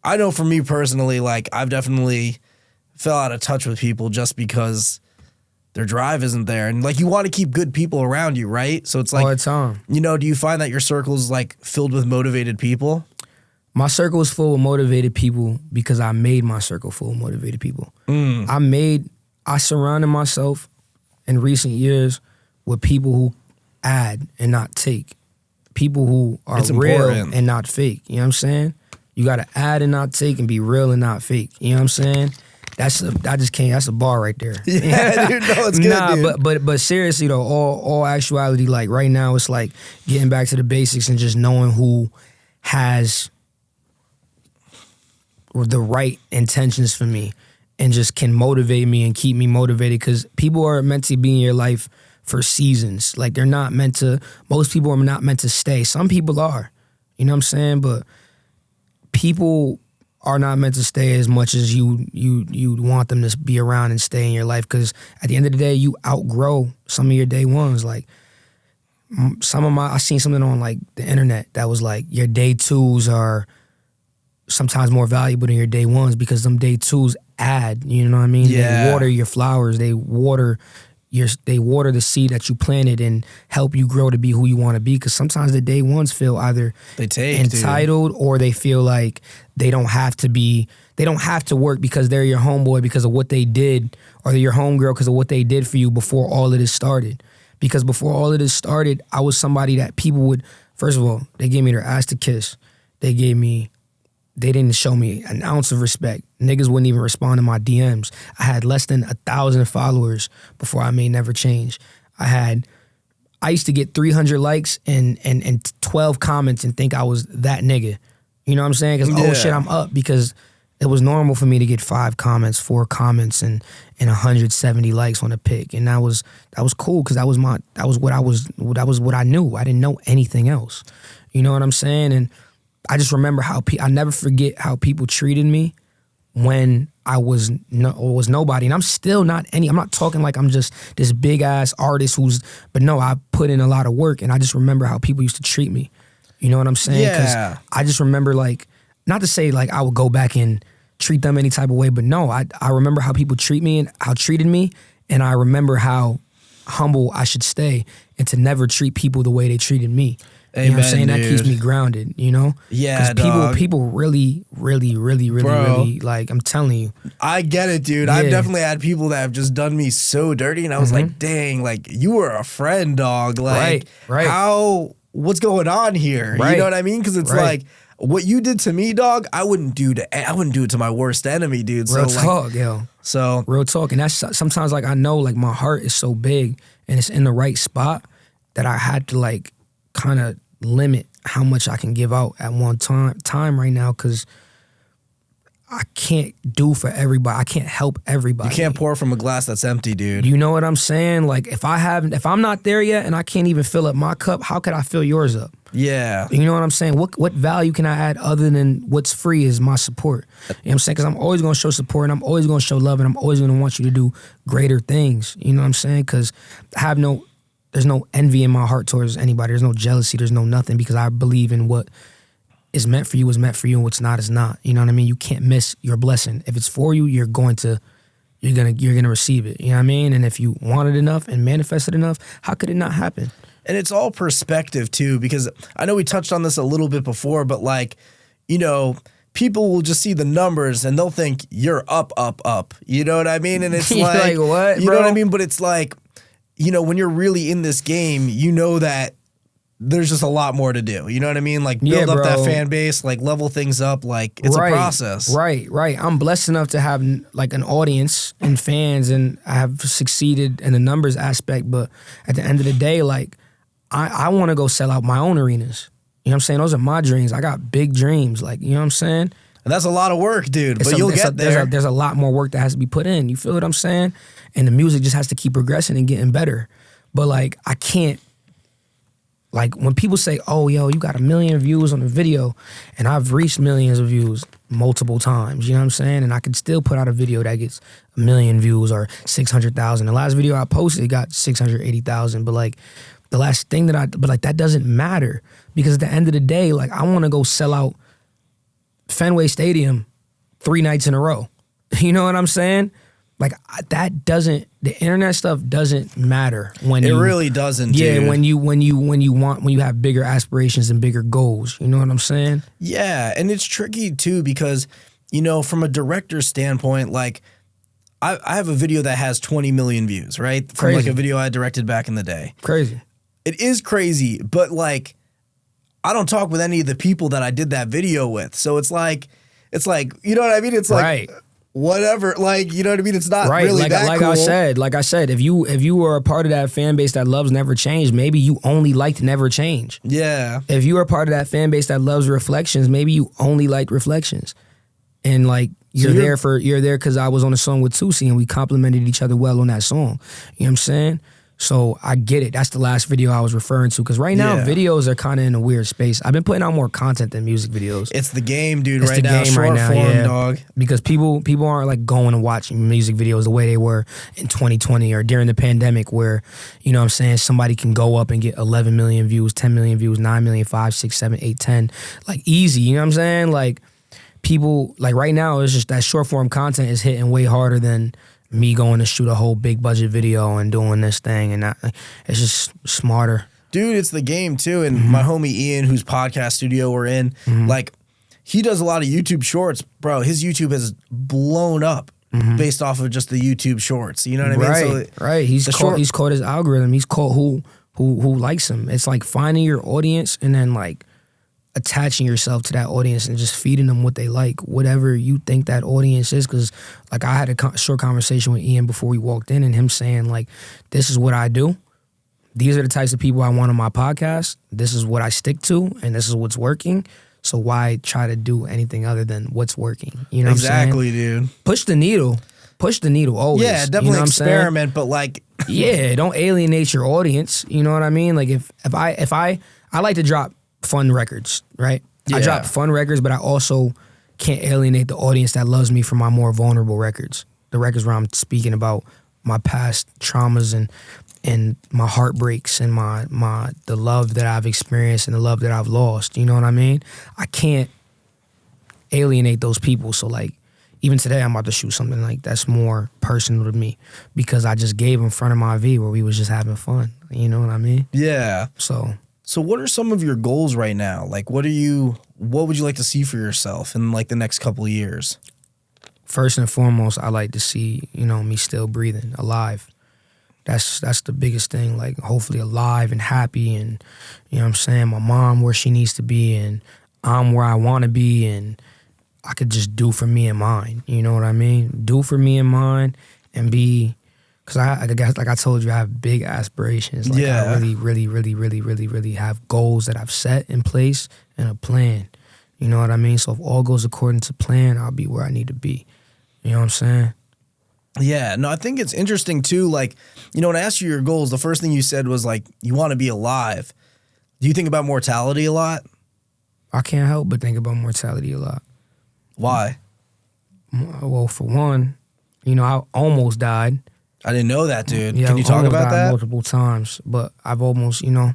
I know for me personally, like, I've definitely fell out of touch with people just because their drive isn't there. And like, you want to keep good people around you, right? So it's like, all the time. You know, do you find that your circle is like filled with motivated people? My circle is full of motivated people because I made my circle full of motivated people. I made I surrounded myself in recent years with people who add and not take. People who are real and not fake. You know what I'm saying? You gotta add and not take and be real and not fake. You know what I'm saying? That's a bar right there. Yeah, dude, no, it's good, dude. But seriously though, all actuality, like right now it's like getting back to the basics and just knowing who has the right intentions for me and just can motivate me and keep me motivated, because people are meant to be in your life for seasons. Like they're not meant to, most people are not meant to stay. Some people are, you know what I'm saying? But people are not meant to stay as much as you want them to be around and stay in your life, because at the end of the day, you outgrow some of your day ones. Like I seen something on like the internet that was like your day twos are sometimes more valuable than your day ones, because them day twos add, you know what I mean? Yeah. They water your flowers, they water the seed that you planted and help you grow to be who you want to be. Because sometimes the day ones feel either entitled, or they feel like they don't have to work because they're your homeboy because of what they did, or they're your homegirl because of what they did for you before all of this started. Because before all of this started, I was somebody that people would, first of all, they gave me their ass to kiss. They didn't show me an ounce of respect. Niggas wouldn't even respond to my DMs. I had less than 1,000 followers before I made Never Change. I used to get 300 likes and 12 comments and think I was that nigga. You know what I'm saying? Because, oh shit, I'm up. Because it was normal for me to get 5 comments, 4 comments, and 170 likes on a pic. And that was cool, because that was what I knew. I didn't know anything else. You know what I'm saying? And I just remember I never forget how people treated me when I was nobody. And I'm still not I'm not talking like I'm just this big ass artist but no, I put in a lot of work, and I just remember how people used to treat me. You know what I'm saying? Yeah. 'Cause I just remember, like, not to say like I would go back and treat them any type of way, but no, I remember how people treat me and how treated me, and I remember how humble I should stay and to never treat people the way they treated me. Amen, you know what I'm saying? dude. That keeps me grounded, you know? Yeah, because people really, like, I'm telling you. I get it, dude. Yeah. I've definitely had people that have just done me so dirty, and I was like, dang, like, you were a friend, dog. Like, right. What's going on here? Right. You know what I mean? Because it's like, what you did to me, dog, I wouldn't do it to my worst enemy, dude. Real talk, yo. So real talk. And that's sometimes, like, I know, like, my heart is so big and it's in the right spot that I had to, like, kind of limit how much I can give out at one time right now, because I can't do for everybody. I can't help everybody. You can't pour from a glass that's empty, dude. You know what I'm saying? Like, if I'm not there yet and I can't even fill up my cup, how could I fill yours up? Yeah. You know what I'm saying? What value can I add other than what's free is my support? You know what I'm saying? Because I'm always going to show support, and I'm always going to show love, and I'm always going to want you to do greater things. You know what I'm saying? Because there's no envy in my heart towards anybody. There's no jealousy. There's no nothing, because I believe in what is meant for you is meant for you, and what's not is not. You know what I mean? You can't miss your blessing. If it's for you, you're gonna receive it. You know what I mean? And if you want it enough and manifest it enough, how could it not happen? And it's all perspective too, because I know we touched on this a little bit before, but like, you know, people will just see the numbers and they'll think you're up. You know what I mean? And it's like what, you know what I mean? But it's like, you know, when you're really in this game, you know that there's just a lot more to do. You know what I mean? Like, build up that fan base, like, level things up. Like, it's a process. Right. I'm blessed enough to have, like, an audience and fans, and I have succeeded in the numbers aspect. But at the end of the day, like, I want to go sell out my own arenas. You know what I'm saying? Those are my dreams. I got big dreams. Like, you know what I'm saying? And that's a lot of work, dude. But you'll get there. There's a lot more work that has to be put in. You feel what I'm saying? And the music just has to keep progressing and getting better. But, like, I can't, like, when people say, oh, yo, you got 1 million views on the video, and I've reached millions of views multiple times, you know what I'm saying? And I can still put out a video that gets 1 million views or 600,000. The last video I posted got 680,000. But, like, the last thing that doesn't matter, because at the end of the day, like, I want to go sell out Fenway Stadium 3 nights in a row. You know what I'm saying? Like, the internet stuff doesn't matter when it really doesn't. Yeah, dude. when you have bigger aspirations and bigger goals. You know what I'm saying? Yeah, and it's tricky too, because, you know, from a director's standpoint, like, I have a video that has 20 million views, right? From Crazy. like a video I directed back in the day. Crazy. It is crazy, but like, I don't talk with any of the people that I did that video with. So it's like, you know what I mean? It's like, Right. whatever, like, you know what I mean? It's not Right, really like that cool. I said, if you were a part of that fan base that loves Never Change, maybe you only liked Never Change. Yeah. If you were a part of that fan base that loves Reflections, maybe you only liked Reflections. And like you're there because I was on a song with Toosii and we complimented each other well on that song. You know what I'm saying? So I get it. That's the last video I was referring to. Because right now, videos are kind of in a weird space. I've been putting out more content than music videos. It's the game, dude, It's right the now. game Short right now, form, yeah. dog. Because people aren't like going and watching music videos the way they were in 2020 or during the pandemic where, you know what I'm saying, somebody can go up and get 11 million views, 10 million views, 9 million, 5, 6, 7, 8, 10. Like easy, you know what I'm saying? Like people, like right now, it's just that short form content is hitting way harder than me going to shoot a whole big budget video and doing this thing. And it's just smarter. Dude, it's the game too. And my homie Ian, whose podcast studio we're in, like he does a lot of YouTube shorts, bro. His YouTube has blown up based off of just the YouTube shorts. You know what I mean? Right. He's caught his algorithm. He's caught who likes him. It's like finding your audience and then like attaching yourself to that audience and just feeding them what they like, whatever you think that audience is. Because like I had a short conversation with Ian before we walked in and him saying like, this is what I do. These are the types of people I want on my podcast. This is what I stick to and this is what's working. So why try to do anything other than what's working? You know what I'm saying? Exactly, dude. Push the needle always. Yeah, definitely you know experiment, but like yeah, don't alienate your audience. You know what I mean? Like if I like to drop fun records, right? Yeah. I drop fun records, but I also can't alienate the audience that loves me for my more vulnerable records. The records where I'm speaking about my past traumas and my heartbreaks and the love that I've experienced and the love that I've lost. You know what I mean? I can't alienate those people. So like even today I'm about to shoot something like that's more personal to me because I just gave in front of my V where we was just having fun. You know what I mean? yeah. So what are some of your goals right now? Like what would you like to see for yourself in like the next couple of years? first and foremost, I like to see, me still breathing, alive. That's the biggest thing, like hopefully alive and happy and, you know what I'm saying, my mom where she needs to be and I'm where I want to be and I could just do for me and mine, you know what I mean? Do for me and mine and be, because I guess, like I told you, I have big aspirations. Like yeah. I really have goals that I've set in place and a plan. You know what I mean? So if all goes according to plan, I'll be where I need to be. You know what I'm saying? Yeah, no, I think it's interesting too. Like, when I asked you your goals, the first thing you said was like, you want to be alive. Do you think about mortality a lot? I can't help but think about mortality a lot. Why? Well, for one, I almost died. I didn't know that, dude. Yeah, Can you talk about that? Multiple times, but I've almost, I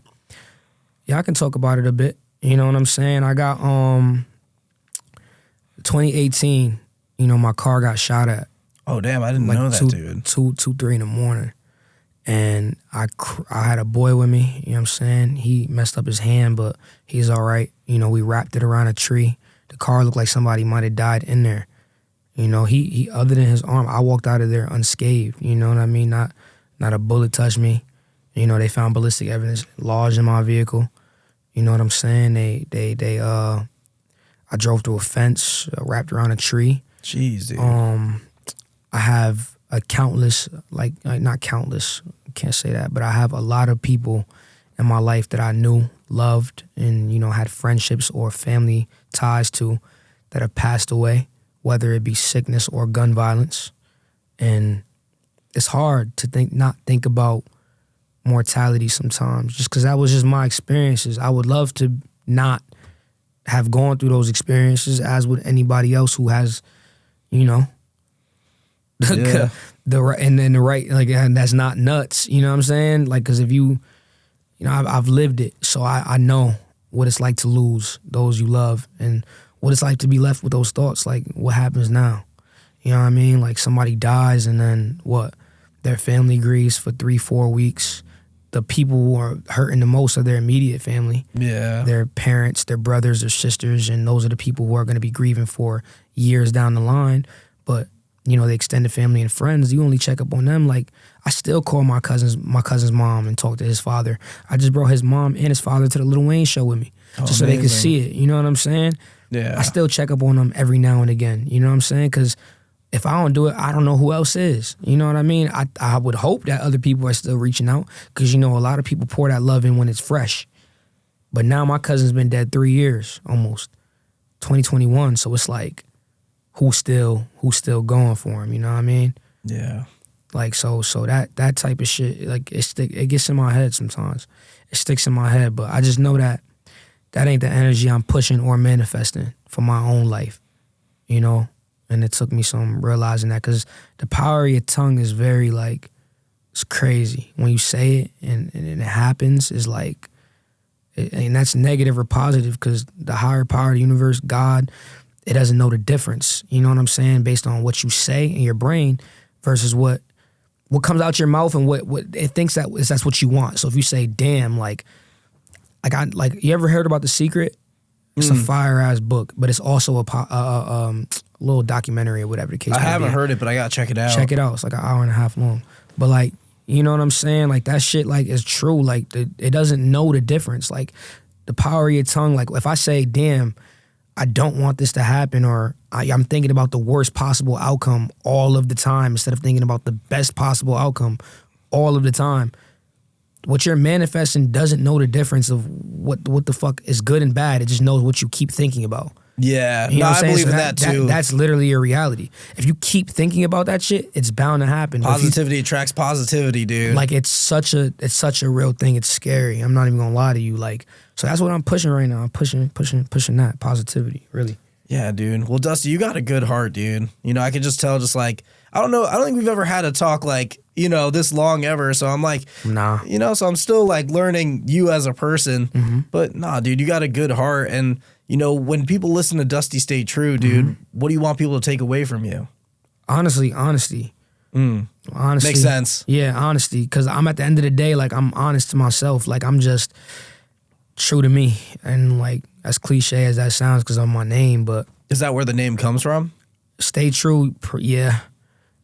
can talk about it a bit. You know what I'm saying? I got 2018. My car got shot at. Oh damn! I didn't know that, dude. 3 in the morning, and I had a boy with me. You know what I'm saying? He messed up his hand, but he's all right. We wrapped it around a tree. The car looked like somebody might have died in there. He other than his arm, I walked out of there unscathed. You know what I mean? Not a bullet touched me. They found ballistic evidence lodged in my vehicle. You know what I'm saying? I drove through a fence, wrapped around a tree. Jeez, dude. I have a countless, not countless, can't say that, but I have a lot of people in my life that I knew, loved, and, had friendships or family ties to that have passed away, whether it be sickness or gun violence. And it's hard to not think about mortality sometimes, just because that was just my experiences. I would love to not have gone through those experiences, as would anybody else who has, Yeah. and that's not nuts. You know what I'm saying? Like, because if I've lived it, so I know what it's like to lose those you love and what it's like to be left with those thoughts. Like, what happens now? You know what I mean? Like, somebody dies and then what? Their family grieves for 3-4 weeks. The people who are hurting the most are their immediate family. Yeah. Their parents, their brothers, their sisters, and those are the people who are going to be grieving for years down the line. But you know, the extended family and friends, you only check up on them. Like, I still call my cousin's mom and talk to his father. I just brought his mom and his father to the Lil Wayne show with me, just so they could see it. You know what I'm saying? Yeah. I still check up on them every now and again. You know what I'm saying? Because if I don't do it, I don't know who else is. You know what I mean? I would hope that other people are still reaching out, because, you know, a lot of people pour that love in when it's fresh. But now my cousin's been dead 3 years almost, 2021. So it's like, who's still going for him? You know what I mean? Yeah. Like, so that type of shit, like, it gets in my head sometimes. It sticks in my head, but I just know that ain't the energy I'm pushing or manifesting for my own life, you know? And it took me some realizing that, because the power of your tongue is very, like, it's crazy. When you say it and it happens, it's like, and that's negative or positive, because the higher power of the universe, God, it doesn't know the difference. You know what I'm saying? Based on what you say in your brain versus what comes out your mouth and what it thinks that's what you want. So if you say, damn, like you ever heard about The Secret? It's a fire-ass book, but it's also a little documentary or whatever the case may be. I haven't heard it, but I gotta check it out. Check it out. It's like an hour and a half long. But, like, you know what I'm saying? Like, that shit, like, is true. Like, it doesn't know the difference. Like, the power of your tongue, like, if I say, damn, I don't want this to happen, or I'm thinking about the worst possible outcome all of the time instead of thinking about the best possible outcome all of the time, what you're manifesting doesn't know the difference of what the fuck is good and bad. It just knows what you keep thinking about. Yeah, you know I believe in that too. That's literally your reality. If you keep thinking about that shit, it's bound to happen. Positivity attracts positivity, dude. Like, it's such a real thing. It's scary. I'm not even gonna lie to you. Like, so that's what I'm pushing right now. I'm pushing that positivity, really. Yeah, dude. Well, Dusty, you got a good heart, dude. You know, I could just tell, just like, I don't think we've ever had a talk like, you know, this long ever. So I'm like, nah. You know, so I'm still like learning you as a person. Mm-hmm. But nah, dude, you got a good heart. And, you know, when people listen to Dusty Stay True, dude, what do you want people to take away from you? Honestly, honesty. Honesty. Makes sense. Yeah, honesty. Because I'm, at the end of the day, like, I'm honest to myself. Like, I'm just true to me. And, like, as cliche as that sounds, because of my name, but... Is that where the name comes from? Stay true, yeah.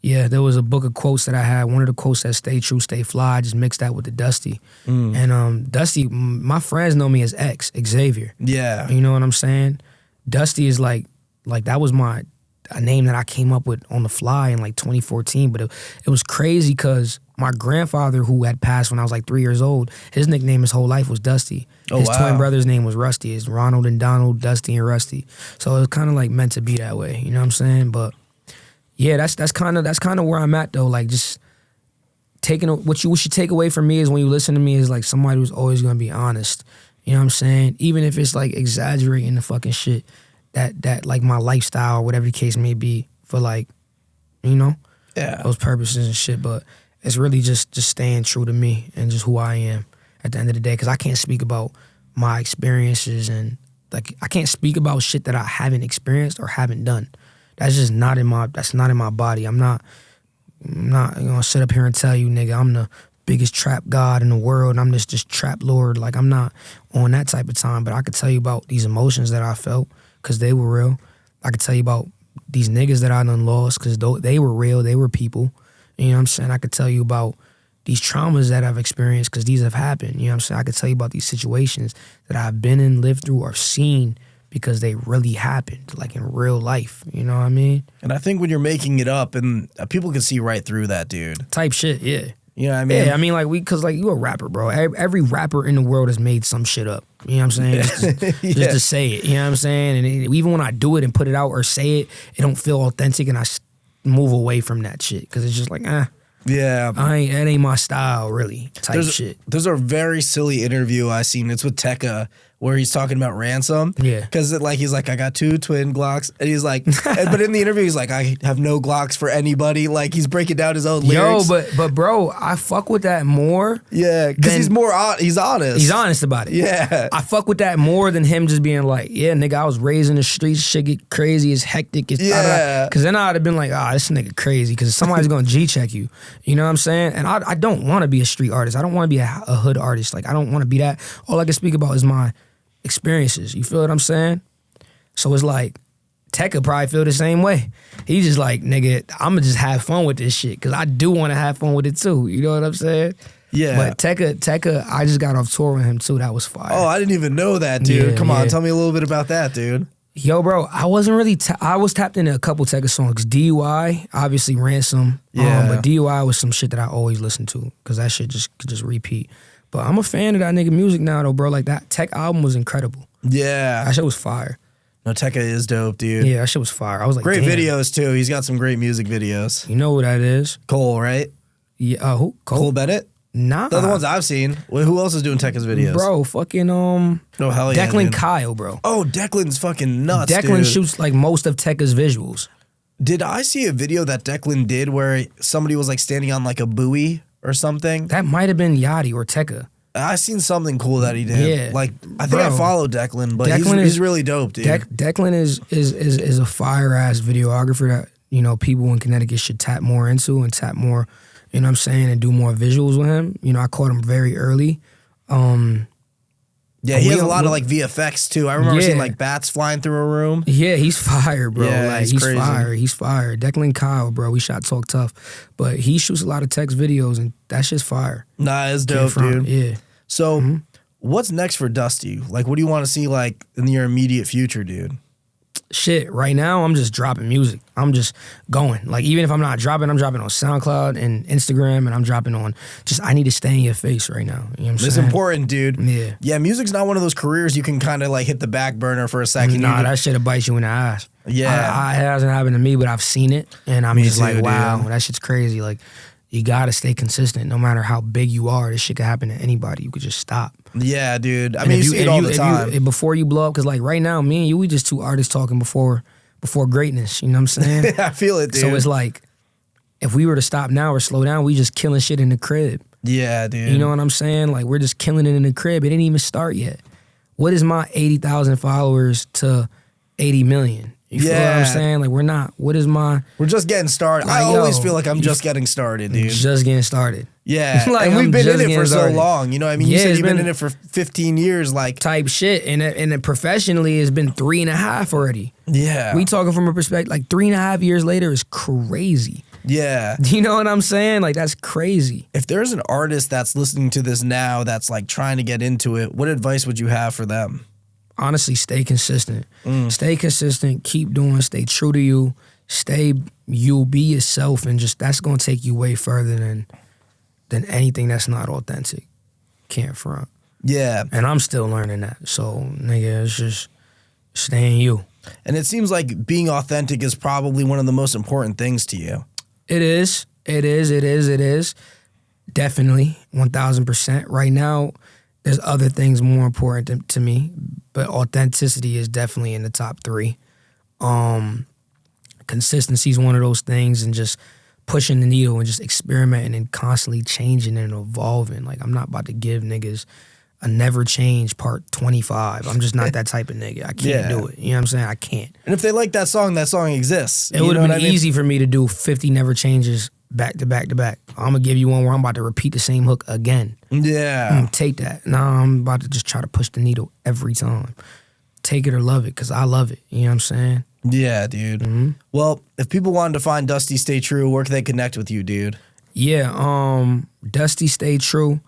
Yeah, there was a book of quotes that I had. One of the quotes that stay true, stay fly. I just mixed that with the Dusty. And Dusty, my friends know me as X, Xavier. Yeah. You know what I'm saying? Dusty is like that was a name that I came up with on the fly in like 2014. But it was crazy because my grandfather, who had passed when I was like 3 years old, his nickname his whole life was Dusty. His twin brother's name was Rusty. It's Ronald and Donald, Dusty and Rusty. So it was kind of like meant to be that way. You know what I'm saying? But yeah, that's kind of where I'm at though. Like, just taking what you should take away from me is when you listen to me is like somebody who's always gonna be honest. You know what I'm saying? Even if it's like exaggerating the fucking shit that like my lifestyle or whatever the case may be for, like, you know, those purposes and shit. But it's really just staying true to me and just who I am at the end of the day. Because I can't speak about my experiences and, like, I can't speak about shit that I haven't experienced or haven't done. That's just not in my body. I'm not gonna sit up here and tell you, nigga, I'm the biggest trap god in the world and I'm just trap lord. Like, I'm not on that type of time, but I could tell you about these emotions that I felt because they were real. I could tell you about these niggas that I done lost because they were real, they were people. You know what I'm saying? I could tell you about these traumas that I've experienced because these have happened. You know what I'm saying? I could tell you about these situations that I've been in, lived through, or seen because they really happened, like in real life. You know what I mean? And I think when you're making it up, and people can see right through that, dude. Type shit, yeah. You know what I mean? Yeah, I mean, like, because, like, you a rapper, bro. Every rapper in the world has made some shit up. You know what I'm saying? Just to say it. You know what I'm saying? And even when I do it and put it out or say it, it don't feel authentic, and I move away from that shit because it's just like, yeah, that ain't my style, really. Shit. There's a very silly interview I seen. It's with Tekka, where he's talking about ransom. Yeah. Because he's like, I got 2 twin Glocks. And he's like, but in the interview, he's like, I have no Glocks for anybody. Like, he's breaking down his own lyrics. Yo, but bro, I fuck with that more. Yeah, because he's honest. He's honest about it. Yeah. I fuck with that more than him just being like, yeah, nigga, I was raised in the streets. Shit get crazy. It's hectic. Because then I'd have been like, this nigga crazy. Because somebody's going to G-check you. You know what I'm saying? And I don't want to be a street artist. I don't want to be a hood artist. Like, I don't want to be that. All I can speak about is my experiences. You feel what I'm saying? So it's like, Tekka probably feel the same way. He just like, nigga, I'ma just have fun with this shit because I do want to have fun with it too. You know what I'm saying? Yeah. But Tekka, I just got off tour with him too. That was fire. Oh, I didn't even know that, dude. Yeah, Come on, tell me a little bit about that, dude. Yo, bro, I wasn't really, I was tapped into a couple Tekka songs. DUI, obviously Ransom. Yeah. But DUI was some shit that I always listened to because that shit could just repeat. But I'm a fan of that nigga music now though, bro. Like that Tech album was incredible. Yeah. That shit was fire. No, Tekka is dope, dude. Yeah, that shit was fire. I was like, great damn. videos too. He's got some great music videos. You know who that is? Cole, right? Yeah, who? Cole Bennett? Nah. They're the ones I've seen. Well, who else is doing Tekka's videos? Bro, fucking Oh, hell yeah, Declan dude. Kyle, bro. Oh, Declan's fucking nuts, Declan dude. shoots like most of Tekka's visuals. Did I see a video that Declan did where somebody was like standing on like a buoy or something? That might have been Yachty or Tekka. I seen something cool that he did. Yeah. Like I think I Bro. follow Declan, but Declan he's is- really dope, dude. Declan is a fire ass videographer that, you know, people in Connecticut should tap more into and tap more, you know what I'm saying, and do more visuals with him. You know, I caught him very early. Yeah, he has a lot of like VFX too. I remember seeing like bats flying through a room. Yeah, he's fire, bro. Yeah, like he's he's crazy. fire. He's fire. Declan Kyle, bro. We shot Talk Tough. But he shoots a lot of text videos and that shit's fire. Nah, it's Can't dope, front. dude. Yeah. So, what's next for Dusty? Like, what do you want to see like in your immediate future, dude? Shit, right now I'm just dropping music. I'm just going. Like even if I'm not dropping, I'm dropping on SoundCloud and Instagram, and I'm dropping on just I need to stay in your face right now. You know what I'm It's saying? important, dude. Yeah. Yeah, music's not one of those careers you can kind of like hit the back burner for a second. Nah, that shit'll bite you in the ass. Yeah. It hasn't happened to me, but I've seen it, and I'm just too, like, wow, dude. that shit's crazy. Like, you gotta stay consistent, no matter how big you are. This shit could happen to anybody. You could just stop. Yeah, dude. I And mean, if you see it all the time. before you blow up, because like right now, me and you, we just two artists talking before greatness. You know what I'm saying? I feel it, dude. So it's like, if we were to stop now or slow down, we just killing shit in the crib. Yeah, dude. You know what I'm saying? Like, we're just killing it in the crib. It didn't even start yet. What is my 80,000 followers to 80 million? You feel what Yeah. I'm saying? Like, what is my... We're just getting started. I Like, always yo, feel like I'm just getting started, dude. Just getting started. Yeah, Like, and we've I'm been in just it for getting so started. long. You know what I mean? You Yeah, said it's you've been been- in it for 15 years. Like, Type shit. And then professionally, it's been 3.5 already. yeah. We talking from a perspective, like 3.5 years later is crazy. yeah. You know what I'm saying? Like, that's crazy. If there's an artist that's listening to this now that's like trying to get into it, what advice would you have for them? Honestly, stay consistent. Stay consistent. Keep doing. Stay true to you. Stay you. Be yourself, and just that's gonna take you way further than anything that's not authentic. Can't front. Yeah. And I'm still learning that. So, nigga, it's just staying you. And it seems like being authentic is probably one of the most important things to you. It is. It is. It is. It is. Definitely. 1,000%. Right now, there's other things more important to me, but authenticity is definitely in the top 3. Consistency is one of those things, and just pushing the needle and just experimenting and constantly changing and evolving. Like, I'm not about to give niggas a never change part 25. I'm just not that type of nigga. I can't Yeah. do it. You know what I'm saying? I can't. And if they like that song exists. It would have been easy for me to do 50 never changes back to back to back. I'm gonna give you one where I'm about to repeat the same hook again. Yeah. Take that. Nah, I'm about to just try to push the needle every time. Take it or love it, because I love it. You know what I'm saying? Yeah, dude. Well, if people wanted to find Dusty Stay True, where can they connect with you, dude? Yeah, DustyStayTrue,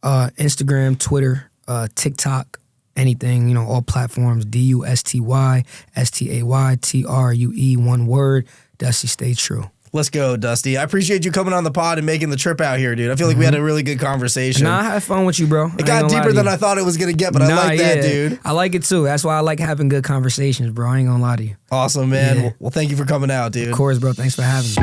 Instagram, Twitter, TikTok, anything, you know, all platforms, DustyStayTrue, one word, Dusty Stay True. Let's go, Dusty. I appreciate you coming on the pod and making the trip out here, dude. I feel like we had a really good conversation. Nah, I had fun with you, bro. It got deeper than I thought it was going to get, but I like that, dude. I like it too. That's why I like having good conversations, bro. I ain't gonna lie to you. Awesome, man. Yeah. Well, thank you for coming out, dude. Of course, bro. Thanks for having me.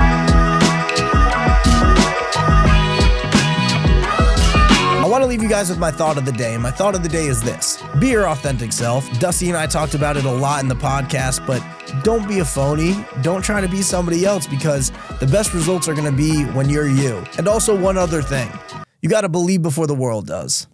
I want to leave you guys with my thought of the day. And my thought of the day is this: be your authentic self. Dusty and I talked about it a lot in the podcast, but don't be a phony. Don't try to be somebody else, because the best results are going to be when you're you. And also, one other thing: you got to believe before the world does.